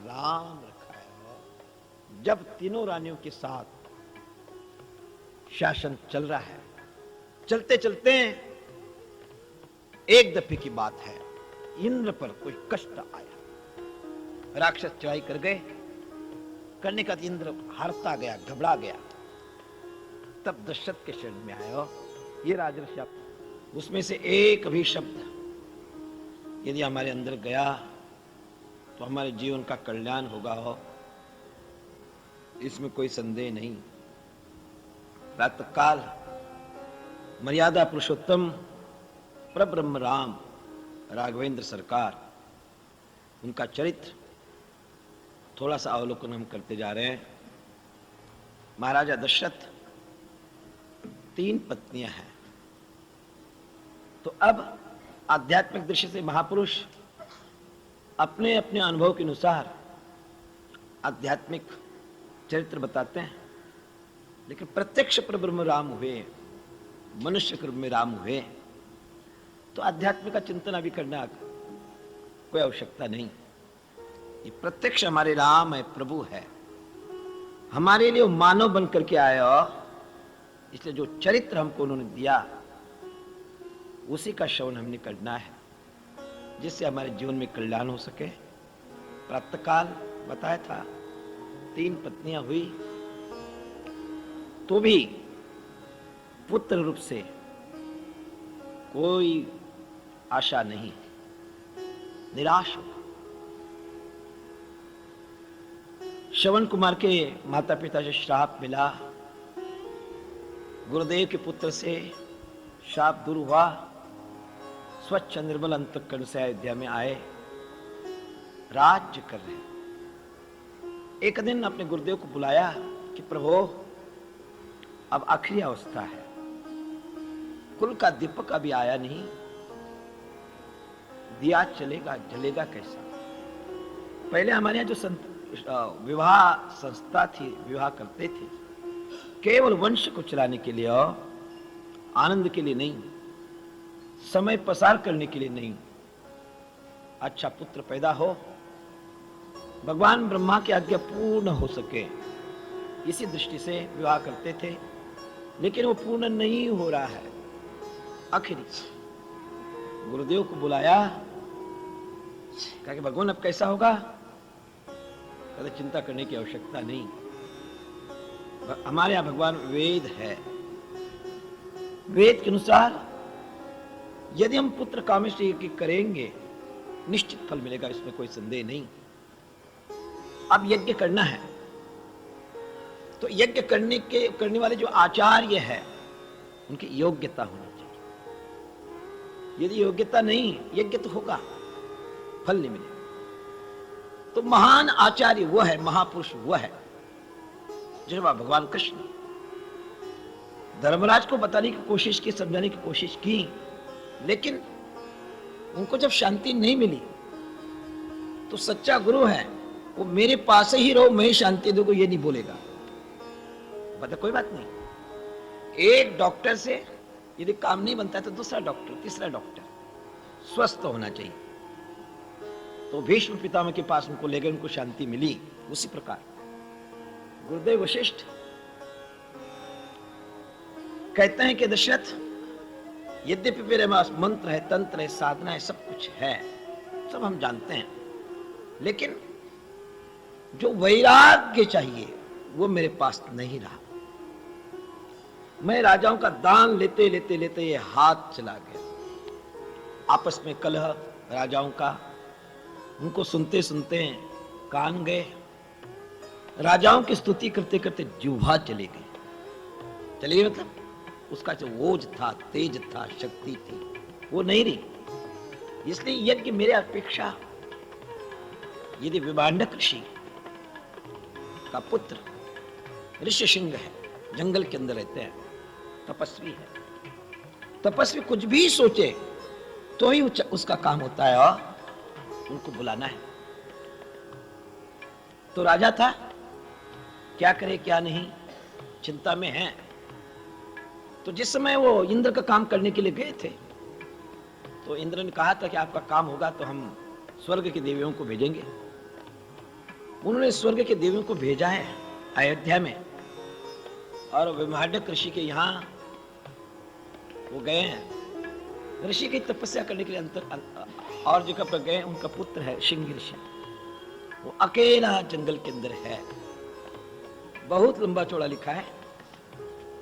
राम रखा है। जब तीनों रानियों के साथ शासन चल रहा है, चलते चलते एक दफे की बात है, इंद्र पर कोई कष्ट आया, राक्षस चढ़ाई कर गए, करने का इंद्र हारता गया, घबरा गया। तब दशरथ के शरण में आया, ये राजर्षि, उसमें से एक भी शब्द यदि हमारे अंदर गया तो हमारे जीवन का कल्याण होगा, हो इसमें कोई संदेह नहीं। प्रातःकाल मर्यादा पुरुषोत्तम परब्रह्म राम राघवेंद्र सरकार, उनका चरित्र थोड़ा सा अवलोकन हम करते जा रहे हैं। महाराजा दशरथ 3 पत्नियां हैं। तो अब आध्यात्मिक दृष्टि से महापुरुष अपने अपने अनुभव के अनुसार आध्यात्मिक चरित्र बताते हैं, लेकिन प्रत्यक्ष परब्रह्म राम हुए, मनुष्य रूप में राम हुए, तो आध्यात्मिक का चिंतन अभी करना कोई आवश्यकता नहीं। ये प्रत्यक्ष हमारे राम है, प्रभु है, हमारे लिए मानव बन करके आया। इसलिए जो चरित्र हमको उन्होंने दिया उसी का श्रवण हमने करना है, जिससे हमारे जीवन में कल्याण हो सके। प्रातःकाल बताया था 3 पत्नियां हुई, तो भी पुत्र रूप से कोई आशा नहीं, निराश हो। श्रवण कुमार के माता पिता से श्राप मिला, गुरुदेव के पुत्र से श्राप दूर हुआ, स्वच्छ निर्मल अंतःकरण से अयोध्या में आए, राज्य कर रहे। एक दिन अपने गुरुदेव को बुलाया कि प्रभु अब आखिरी अवस्था है, कुल का दीपक अभी आया नहीं, दिया चलेगा जलेगा कैसा। पहले हमारे यहाँ जो विवाह संस्था थी, विवाह करते थे केवल वंश को चलाने के लिए और आनंद के लिए नहीं, समय पसार करने के लिए नहीं, अच्छा पुत्र पैदा हो, भगवान ब्रह्मा की आज्ञा पूर्ण हो सके, इसी दृष्टि से विवाह करते थे। लेकिन वो पूर्ण नहीं हो रहा है। आखिरी गुरुदेव को बुलाया, कहा कि भगवान अब कैसा होगा। कहते चिंता करने की आवश्यकता नहीं, हमारे यहां भगवान वेद है, वेद के अनुसार यदि हम पुत्र कामेष्टि की करेंगे निश्चित फल मिलेगा, इसमें कोई संदेह नहीं। अब यज्ञ करना है तो यज्ञ करने वाले जो आचार्य है उनकी योग्यता होनी चाहिए। यदि योग्यता नहीं, यज्ञ तो होगा, फल नहीं मिलेगा। तो महान आचार्य वो है, महापुरुष वो है जो भगवान कृष्ण धर्मराज को बताने की कोशिश की, समझाने की कोशिश की, लेकिन उनको जब शांति नहीं मिली तो सच्चा गुरु है वो मेरे पास ही रहो, मैं शांति दूंगा, ये नहीं बोलेगा। बता कोई बात नहीं। एक डॉक्टर से यदि काम नहीं बनता है तो दूसरा डॉक्टर, तीसरा डॉक्टर, स्वस्थ होना चाहिए। तो भीष्म पितामह के पास उनको ले गए, उनको शांति मिली। उसी प्रकार गुरुदेव वशिष्ठ कहते हैं कि दशरथ, यद्यपि मेरे पास मंत्र है, तंत्र है, साधना है, सब कुछ है, सब हम जानते हैं, लेकिन जो वैराग्य चाहिए वो मेरे पास नहीं रहा। मैं राजाओं का दान लेते लेते लेते ये हाथ चला गया। आपस में कलह राजाओं का, उनको सुनते सुनते कान गए, राजाओं की स्तुति करते करते जिह्वा चली गई। चली गई मतलब उसका जो ओज था, तेज था, शक्ति थी, वो नहीं रही। इसलिए यज्ञ मेरे अपेक्षा, यदि विभांडक ऋषि का पुत्र ऋषि सिंह है, जंगल के अंदर रहते हैं, तपस्वी है, तपस्वी कुछ भी सोचे तो ही उसका काम होता है और उनको बुलाना है। तो राजा था, क्या करे क्या नहीं, चिंता में है। तो जिस समय वो इंद्र का काम करने के लिए गए थे तो इंद्र ने कहा था कि आपका काम होगा तो हम स्वर्ग के देवियों को भेजेंगे। उन्होंने स्वर्ग के देवियों को भेजा है अयोध्या में, और विभांडक ऋषि के यहाँ वो गए हैं ऋषि की तपस्या करने के लिए। अंतर और जगह पर गए, उनका पुत्र है सिंह ऋषि, वो अकेला जंगल के अंदर है। बहुत लंबा चौड़ा लिखा है,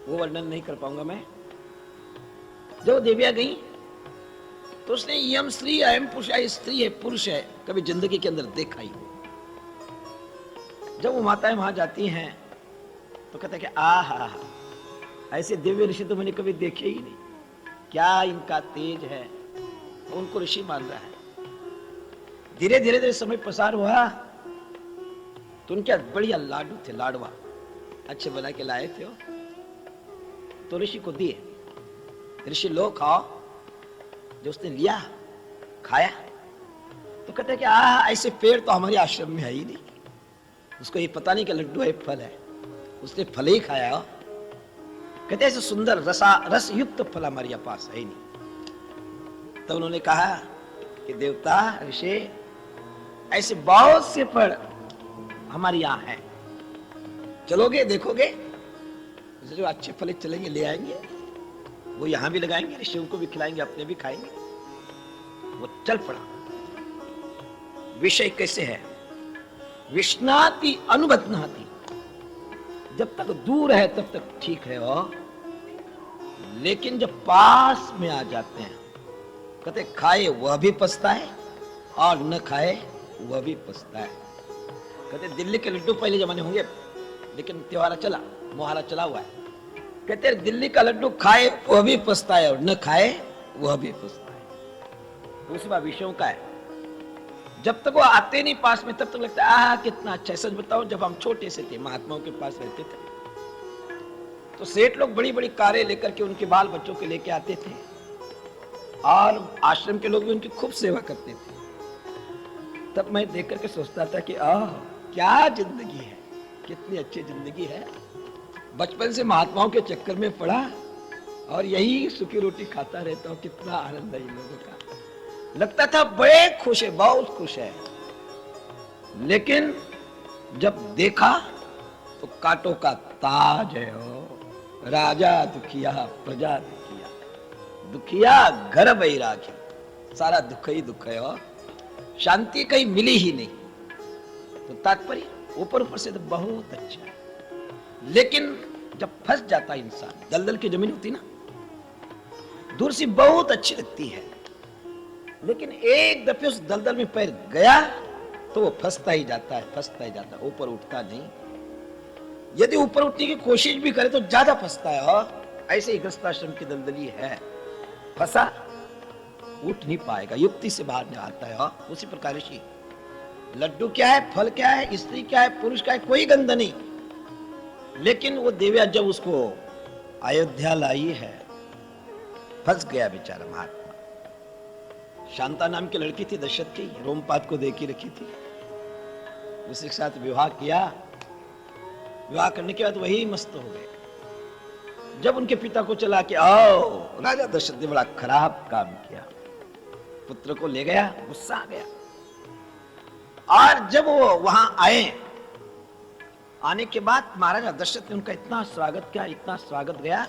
वो वर्णन नहीं कर पाऊंगा मैं। जब देवियां गई तो उसने यम स्त्री अयम पुरुष, स्त्री है पुरुष है, कभी जिंदगी के अंदर देखा ही। जब वो माताएं वहां जाती हैं तो कहते हैं कि आहा, ऐसे दिव्य ऋषि तो मैंने कभी देखे ही नहीं, क्या इनका तेज है। उनको ऋषि मान रहा है। धीरे धीरे धीरे समय पसार हुआ तो उनके बढ़िया लाडू थे, लाडवा अच्छे बना के लाए थे, तो ऋषि को दिए। ऋषि लो खाओ। जो उसने लिया खाया तो कहते हैं कि ऐसे पेड़ तो हमारे आश्रम में है ही नहीं। उसको ये पता नहीं कि लड्डू है फल है, उसने फल ही खाया। कहते ऐसे सुंदर रस युक्त फल हमारे पास है ही नहीं। तो उन्होंने कहा कि देवता ऋषि, ऐसे बहुत से फल हमारे यहाँ है, चलोगे देखोगे, जो अच्छे फल चलेंगे ले आएंगे, वो यहाँ भी लगाएंगे, ऋषियों को भी खिलाएंगे, अपने भी खाएंगे। वो चल पड़ा। विषय कैसे है? विष्णाति अनुबध्नाति, जब तक दूर है तब तक ठीक है, और लेकिन जब पास में आ जाते हैं, कहते खाए वह भी पछता है और न खाए वह भी पछता है। कहते दिल्ली के लड्डू पहले जमाने होंगे, लेकिन त्योहार चला, मुहारा चला हुआ है। कहते दिल्ली का लड्डू खाए वह भी पछता है और न खाए वह भी पछता है। दूसरा विषयों का है, जब तक वो आते नहीं पास में तब तक लगता है आह कितना अच्छा है। सच बताओ, जब हम छोटे से थे, महात्माओं के पास रहते थे, तो सेठ लोग बड़ी बड़ी कारें लेकर के उनके बाल बच्चों के लेके आते थे और आश्रम के लोग भी उनकी खूब सेवा करते थे। तब मैं देख करके सोचता था कि क्या जिंदगी है, कितनी अच्छी जिंदगी है। बचपन से महात्माओं के चक्कर में पड़ा और यही सूखी रोटी खाता रहता हूँ। कितना आनंद है इन लोगों का। लगता था बड़े खुश है, बहुत खुश है। लेकिन जब देखा तो कांटों का ताज है हो, राजा दुखिया प्रजा दुखिया, दुखिया घर बैराग्य, सारा दुख ही दुख है हो, शांति कहीं मिली ही नहीं। तो तात्पर्य ऊपर ऊपर से तो बहुत अच्छा है, लेकिन जब फंस जाता इंसान, दलदल की जमीन होती ना, दूर से बहुत अच्छी लगती है, लेकिन एक दफे उस दलदल में पैर गया तो वो फंसता ही जाता है, फंसता ही जाता है, ऊपर उठता नहीं। यदि ऊपर उठने की कोशिश भी करे तो ज्यादा फंसता है। और ऐसे ही गृहस्थाश्रम की दलदली है, फंसा उठ नहीं पाएगा, युक्ति से बाहर नहीं आता है। और उसी प्रकार से लड्डू क्या है, फल क्या है, स्त्री क्या है, पुरुष क्या है, कोई गंध नहीं। लेकिन वो देविया जब उसको अयोध्या लाई है, फंस गया बेचारा महात्मा। शांता नाम की लड़की थी, दशरथ की, रोमपाद को देखी रखी थी, उसी के साथ विवाह किया। विवाह करने के बाद वही मस्त हो गए। जब उनके पिता को चला कि आओ, राजा दशरथ ने बड़ा खराब काम किया, पुत्र को ले गया, गुस्सा आ गया। और जब वो वहां आए, आने के बाद महाराजा दशरथ ने उनका इतना स्वागत किया, इतना स्वागत गया,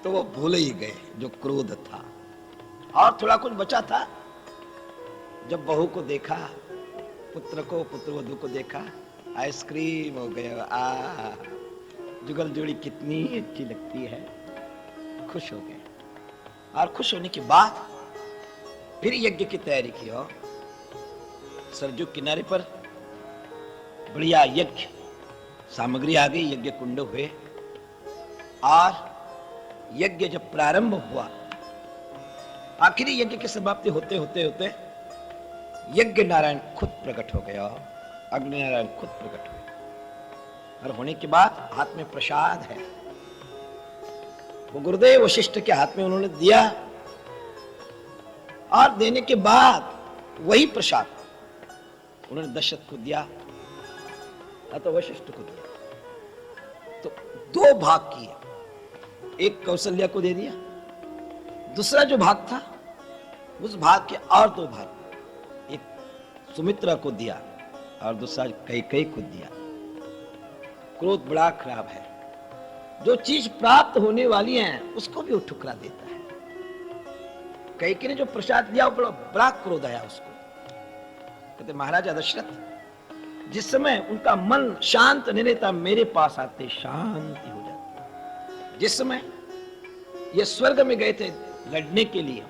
तो वो भूल ही गए जो क्रोध था। और थोड़ा कुछ बचा था। जब बहू को देखा, पुत्र को, पुत्रवधू को देखा, आइसक्रीम हो गया, जुगल जोड़ी कितनी अच्छी लगती है, खुश हो गए। और खुश होने के बाद फिर यज्ञ की तैयारी की। और सरजू किनारे पर बढ़िया यज्ञ सामग्री आ गई, यज्ञ कुंड हुए। और यज्ञ जब प्रारंभ हुआ, आखिरी यज्ञ की समाप्ति होते होते होते यज्ञ नारायण खुद प्रकट हो गया, अग्नि नारायण खुद प्रकट हुए। और होने के बाद हाथ में प्रसाद है, वो गुरुदेव वशिष्ठ के हाथ में उन्होंने दिया। और देने के बाद वही प्रसाद उन्होंने दशरथ को दिया, तो वशिष्ठ को दिया। तो दो भाग किए, एक कौशल्या को दे दिया, दूसरा जो भाग था उस भाग के और दो भाग, एक सुमित्रा को दिया और दूसरा कैकेयी को दिया। क्रोध बड़ा खराब है, जो चीज प्राप्त होने वाली है उसको भी वो ठुकरा देता है। कैकेयी ने जो प्रसाद दिया वो बड़ा क्रोध आया उसको। कहते महाराजा दशरथ, जिस समय उनका मन शांत नहीं रहता, मेरे पास आते शांति हो जाती। जिस समय ये स्वर्ग में गए थे लड़ने के लिए,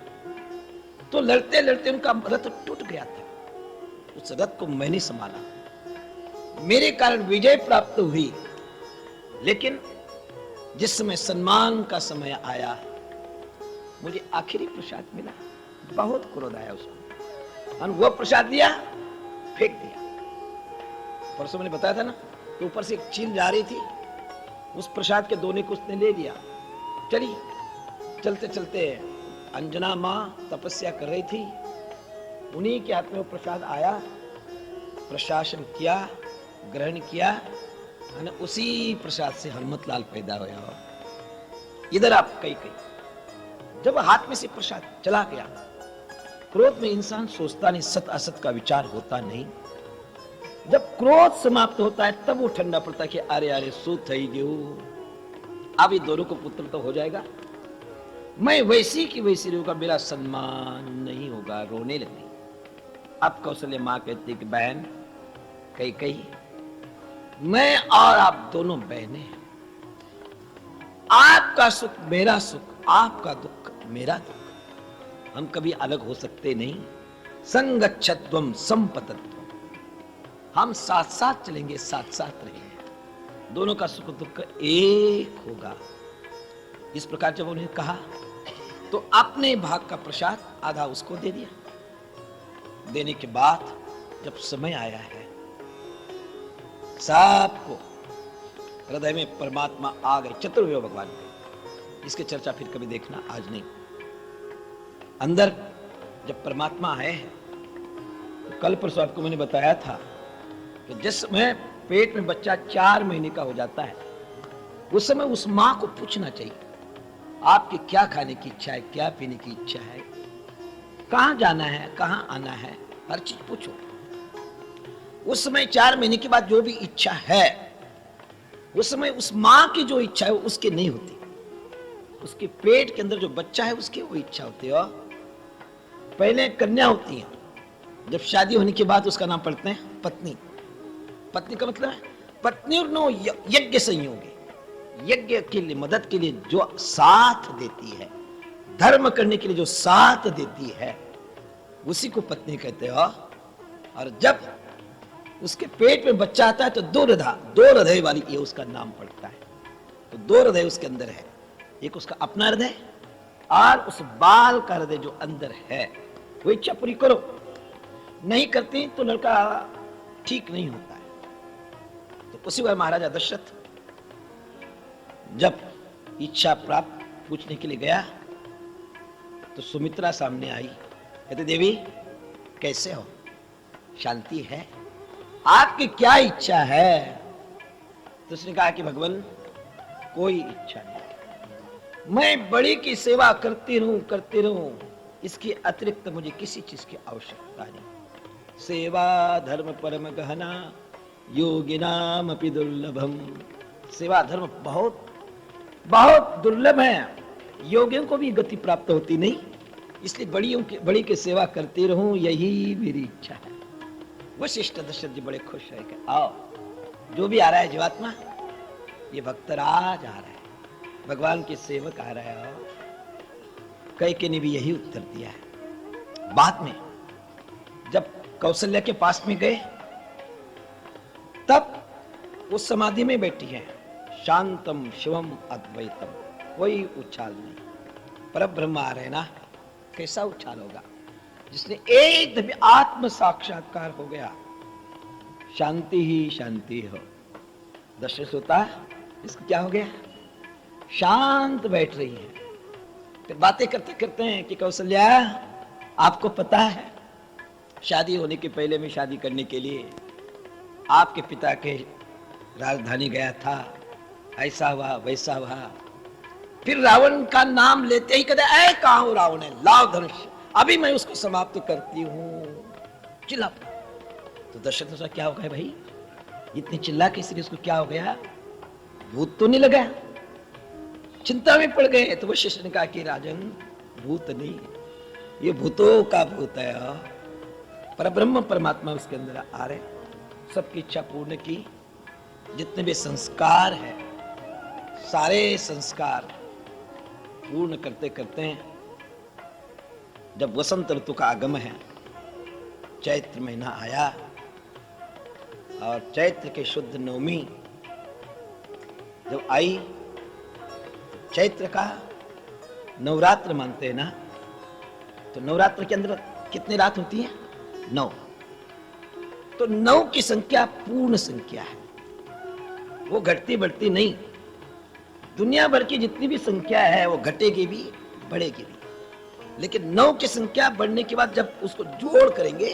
तो लड़ते लड़ते उनका रथ टूट गया था, उस रथ को मैंने संभाला, मेरे कारण विजय प्राप्त हुई। लेकिन जिस समय सम्मान का समय आया, मुझे आखिरी प्रसाद मिला, बहुत क्रोध आया उसको, और वह प्रसाद दिया, फेंक दिया। परसों मैंने बताया था ना कि ऊपर से एक चील जा रही थी, उस प्रसाद के दोने को उसने ले लिया। चली, चलते चलते अंजना माँ तपस्या कर रही थी, उन्हीं के हाथ में वो प्रसाद आया, प्रशासन किया, ग्रहण किया, और उसी प्रसाद से हरमत लाल पैदा हुआ। इधर आप कई जब हाथ में से प्रसाद चला गया, क्रोध में इंसान सोचता नहीं, सत असत का विचार होता नहीं। जब क्रोध समाप्त होता है तब वो ठंडा पड़ता है कि अरे अरे सो थई गयो, अब ये दोनों को पुत्र तो हो जाएगा, मैं वैसी की वैसी रहूंगा, मेरा सम्मान नहीं होगा, रोने लगी। अब कौशल्या मां कहती कि बहन कैकेयी, मैं और आप दोनों बहनें हैं, आपका सुख मेरा सुख, आपका दुख मेरा दुख। हम कभी अलग हो सकते नहीं। संगच्छत्वम संपतत्वम, हम साथ साथ चलेंगे, साथ साथ रहेंगे, दोनों का सुख दुख एक होगा। इस प्रकार जब उन्हें कहा तो अपने भाग का प्रसाद आधा उसको दे दिया। देने के बाद जब समय आया है, सबको हृदय में परमात्मा आ गए, चतुर्विध भगवान के। इसकी चर्चा फिर कभी देखना, आज नहीं। अंदर जब परमात्मा आए हैं तो कल परसों आपको मैंने बताया था कि जिस समय पेट में बच्चा 4 महीने का हो जाता है, उस समय उस मां को पूछना चाहिए आपकी क्या खाने की इच्छा है, क्या पीने की इच्छा है, कहां जाना है, कहां आना है, हर चीज पूछो। उस समय 4 महीने के बाद जो भी इच्छा है, उस समय उस मां की जो इच्छा है वो उसके नहीं होती, उसके पेट के अंदर जो बच्चा है उसकी वो इच्छा होती है। पहले कन्या होती है, जब शादी होने के बाद उसका नाम पढ़ते हैं पत्नी। पत्नी का मतलब है पत्नी और नो यज्ञ संयोगी, यज्ञ के लिए मदद के लिए जो साथ देती है, धर्म करने के लिए जो साथ देती है, उसी को पत्नी कहते हो। और जब उसके पेट में बच्चा आता है तो दो हृदय वाली ये उसका नाम पड़ता है। तो 2 हृदय उसके अंदर है, एक उसका अपना हृदय और उस बाल का हृदय जो अंदर है। वो इच्छा पूरी करो, नहीं करती तो लड़का ठीक नहीं होता है। तो उसी बार महाराजा दशरथ जब इच्छा प्राप्त पूछने के लिए गया तो सुमित्रा सामने आई, कहते देवी कैसे हो, शांति है, आपकी क्या इच्छा है? तो उसने कहा कि भगवान कोई इच्छा नहीं, मैं बड़ी की सेवा करती रहूं, इसके अतिरिक्त मुझे किसी चीज की आवश्यकता नहीं। सेवा धर्म परम गहना योगिनाम अपि दुर्लभम। सेवा धर्म बहुत बहुत दुर्लभ है, योगियों को भी गति प्राप्त होती नहीं, इसलिए बड़ी की सेवा करती रहूं, यही मेरी इच्छा है। वशिष्ठ दशरथ जी बड़े खुश है कि आओ, जो भी आ रहा है जीवात्मा, ये भक्तराज आ रहा है, भगवान के सेवक आ रहा है। कैकेयी ने भी यही उत्तर दिया है। बाद में जब कौशल्या के पास में गए तब वो समाधि में बैठी है, शांतम शिवम अद्वैतम, कोई उछाल नहीं। पर ब्रह्म आ रहे ना, कैसा उछाल होगा जिसने एकदम आत्म साक्षात्कार हो गया। शांति ही शांति हो। दशरथ होता इसको क्या हो गया, शांत बैठ रही है। फिर बातें करते करते हैं कि कौशल्या आपको पता है शादी होने के पहले में शादी करने के लिए आपके पिता के राजधानी गया था, ऐसा हुआ वैसा हुआ। फिर रावण का नाम लेते ही कहते ऐ कहां हो रावण है, लाव धनुष, अभी मैं उसको समाप्त करती हूं। चिल्ला। तो दशरथ ने क्या हो गया भाई, इतनी चिल्ला के इसलिए उसको क्या हो गया, भूत तो नहीं लगा? चिंता में पड़ गए। तो वशिष्ठ ने कहा कि राजन भूत नहीं, ये भूतों का भूत है। पर ब्रह्म परमात्मा उसके अंदर आ रहे, सबकी इच्छा पूर्ण की। जितने भी संस्कार है, सारे संस्कार पूर्ण करते करते हैं जब वसंत ऋतु का आगम है, चैत्र महीना आया और चैत्र के शुद्ध नवमी जब आई, चैत्र का नवरात्र मानते हैं ना, तो नवरात्र के अंदर कितनी रात होती है? 9। तो 9 की संख्या पूर्ण संख्या है, वो घटती बढ़ती नहीं। दुनिया भर की जितनी भी संख्या है वो घटेगी भी बढ़ेगी भी, लेकिन 9 की संख्या बढ़ने के बाद जब उसको जोड़ करेंगे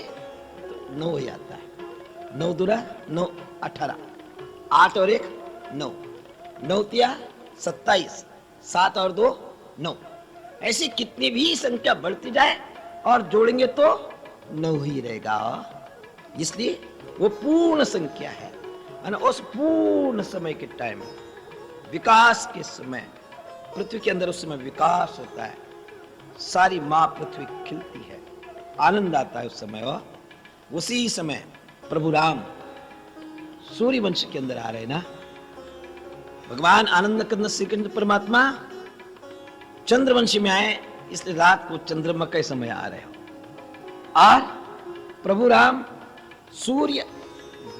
तो 9 हो जाता है। 9 दूरा 9, 18, 8 और 1 9, 9 तिया 27, 7 और 2 9। ऐसी कितनी भी संख्या बढ़ती जाए और जोड़ेंगे तो 9 ही रहेगा। इसलिए वो पूर्ण संख्या है। उस पूर्ण समय के टाइम, विकास के समय, पृथ्वी के अंदर उस समय विकास होता है, सारी मां पृथ्वी खिलती है, आनंद आता है उस समय। और उसी समय प्रभु राम सूर्य वंश के अंदर आ रहे ना, भगवान आनंद कंद श्री कृष्ण परमात्मा चंद्रवंशी में आए, इसलिए रात को चंद्रमा के समय आ रहे हो। और प्रभु राम सूर्य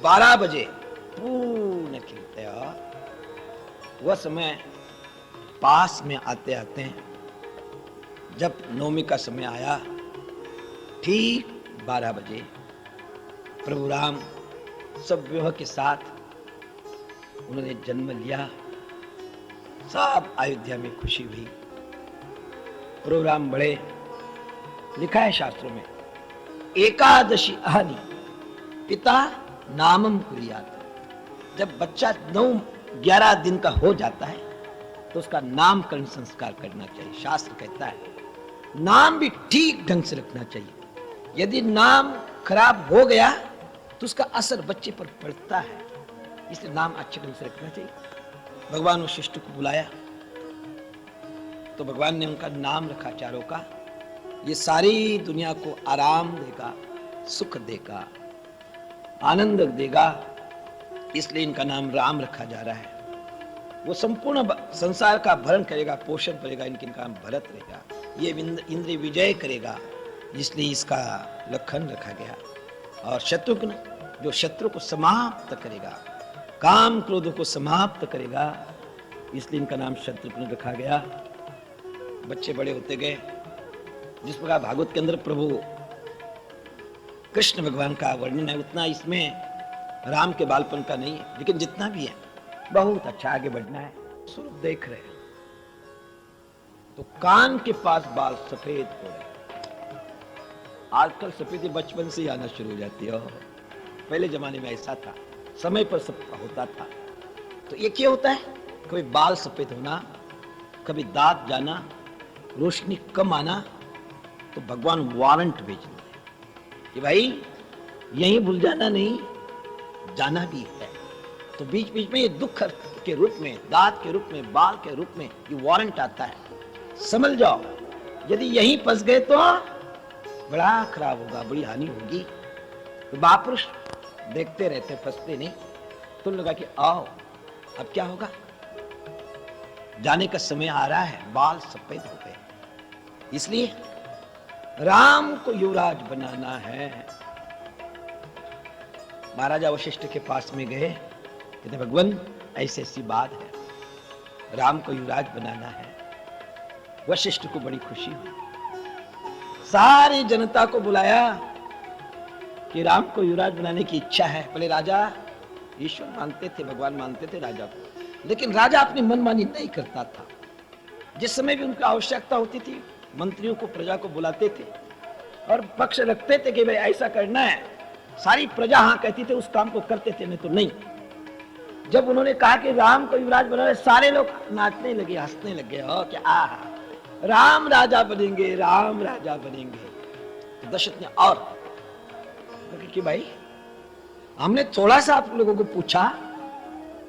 12 बजे पूर्ण खिलते हो, वह समय पास में आते आते जब नवमी का समय आया, ठीक 12 बजे प्रभु राम सब विवाह के साथ उन्होंने जन्म लिया। सब अयोध्या में खुशी हुई। प्रभु राम बड़े, लिखा है शास्त्रों में, एकादशी अहनि पिता नामम कुर्यात। जब बच्चा 9-11 दिन का हो जाता है तो उसका नामकरण संस्कार करना चाहिए। शास्त्र कहता है नाम भी ठीक ढंग से रखना चाहिए। यदि नाम खराब हो गया तो उसका असर बच्चे पर पड़ता है, इसलिए नाम अच्छे ढंग से रखना चाहिए। भगवान वशिष्ठ को बुलाया तो भगवान ने उनका नाम रखा चारों का, ये सारी दुनिया को आराम देगा, सुख देगा, आनंद देगा, इसलिए इनका नाम राम रखा जा रहा है। वो संपूर्ण संसार का भरण करेगा, पोषण करेगा, इनका नाम भरत रहेगा, ये इंद्र विजय करेगा, इसलिए इसका लखन रखा गया। और शत्रुघ्न जो शत्रु को समाप्त करेगा, काम क्रोध को समाप्त करेगा, इसलिए इनका नाम शत्रुघ्न रखा गया। बच्चे बड़े होते गए। जिस प्रकार भागवत के अंदर प्रभु कृष्ण भगवान का वर्णन है, उतना इसमें राम के बालपन का नहीं है, लेकिन जितना भी है बहुत अच्छा, आगे बढ़ना है। स्वरूप देख रहे हैं तो कान के पास बाल सफेद हो रहे। आजकल सफेदी बचपन से ही आना शुरू हो जाती है। पहले जमाने में ऐसा था, समय पर सब होता था। तो ये क्या होता है, कभी बाल सफेद होना, कभी दांत जाना, रोशनी कम आना, तो भगवान वारंट भेजते कि भाई यहीं भूल जाना नहीं, जाना भी है। तो बीच बीच में ये दुख के रूप में, दांत के रूप में, बाल के रूप में ये वारंट आता है, समझ जाओ। यदि यहीं फंस गए तो बड़ा खराब होगा, बड़ी हानि होगी। तो महापुरुष देखते रहते, फंसते नहीं। तो लगा कि आओ अब क्या होगा, जाने का समय आ रहा है, बाल सफेद हो गए। इसलिए राम को युवराज बनाना है। महाराजा वशिष्ठ के पास में गए, कहते भगवान ऐसी ऐसी बात है, राम को युवराज बनाना है। वशिष्ठ को बड़ी खुशी हुई, सारी जनता को बुलाया कि राम को युवराज बनाने की इच्छा है। पहले राजा ईश्वर मानते थे, भगवान मानते थे राजा को, लेकिन राजा अपनी मनमानी नहीं करता था। जिस समय भी उनकी आवश्यकता होती थी, मंत्रियों को, प्रजा को बुलाते थे और पक्ष रखते थे कि भाई ऐसा करना है। सारी प्रजा हाँ कहती थे, उस काम को करते थे, नहीं तो नहीं। जब उन्होंने कहा कि राम को युवराज बनाना, सारे लोग नाचने लगे, हंसने लगे, हो क्या आहा, राम राजा बनेंगे, राम राजा बनेंगे। तो दशरथ ने और कि भाई हमने थोड़ा सा आप लोगों को पूछा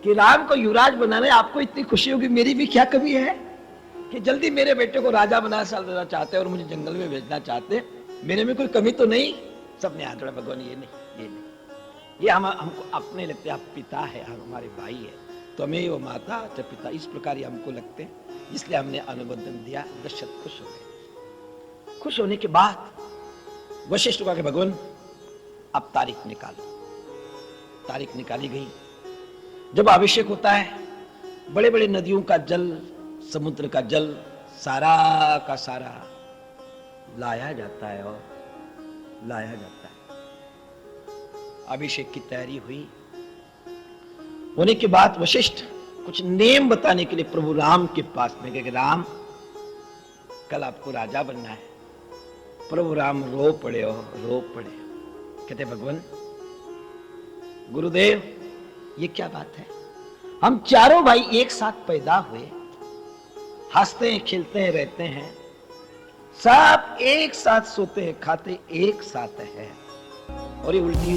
कि राम को युवराज बनाने आपको इतनी खुशी होगी, मेरी भी क्या कमी है कि जल्दी मेरे बेटे को राजा बना देना चाहते और मुझे जंगल में भेजना चाहते, मेरे में कोई कमी तो नहीं। सबने हाथ जोड़ा, भगवान ये नहीं, ये नहीं, ये हमको अपने लगते, आप पिता है, हमारे भाई है, तो हमें वो माता च पिता, इस प्रकार ही हमको लगते हैं, इसलिए हमने अनुबंधन दिया। दशरथ खुश हो गए। खुश होने के बाद वशिष्ठ को कहा भगवान अब तारीख निकालो। तारीख निकाली गई। जब अभिषेक होता है, बड़े बड़े नदियों का जल, समुद्र का जल सारा का सारा लाया जाता है और लाया जाता है। अभिषेक की तैयारी हुई। होने के बाद वशिष्ठ कुछ नेम बताने के लिए प्रभु राम के पास में गए कि राम कल आपको राजा बनना है। प्रभु राम रो पड़े हो, रो पड़े। कहते भगवान गुरुदेव ये क्या बात है, हम चारों भाई एक साथ पैदा हुए, हंसते हैं, खेलते हैं, रहते हैं, सब एक साथ सोते हैं, खाते एक साथ है, और ये उल्टी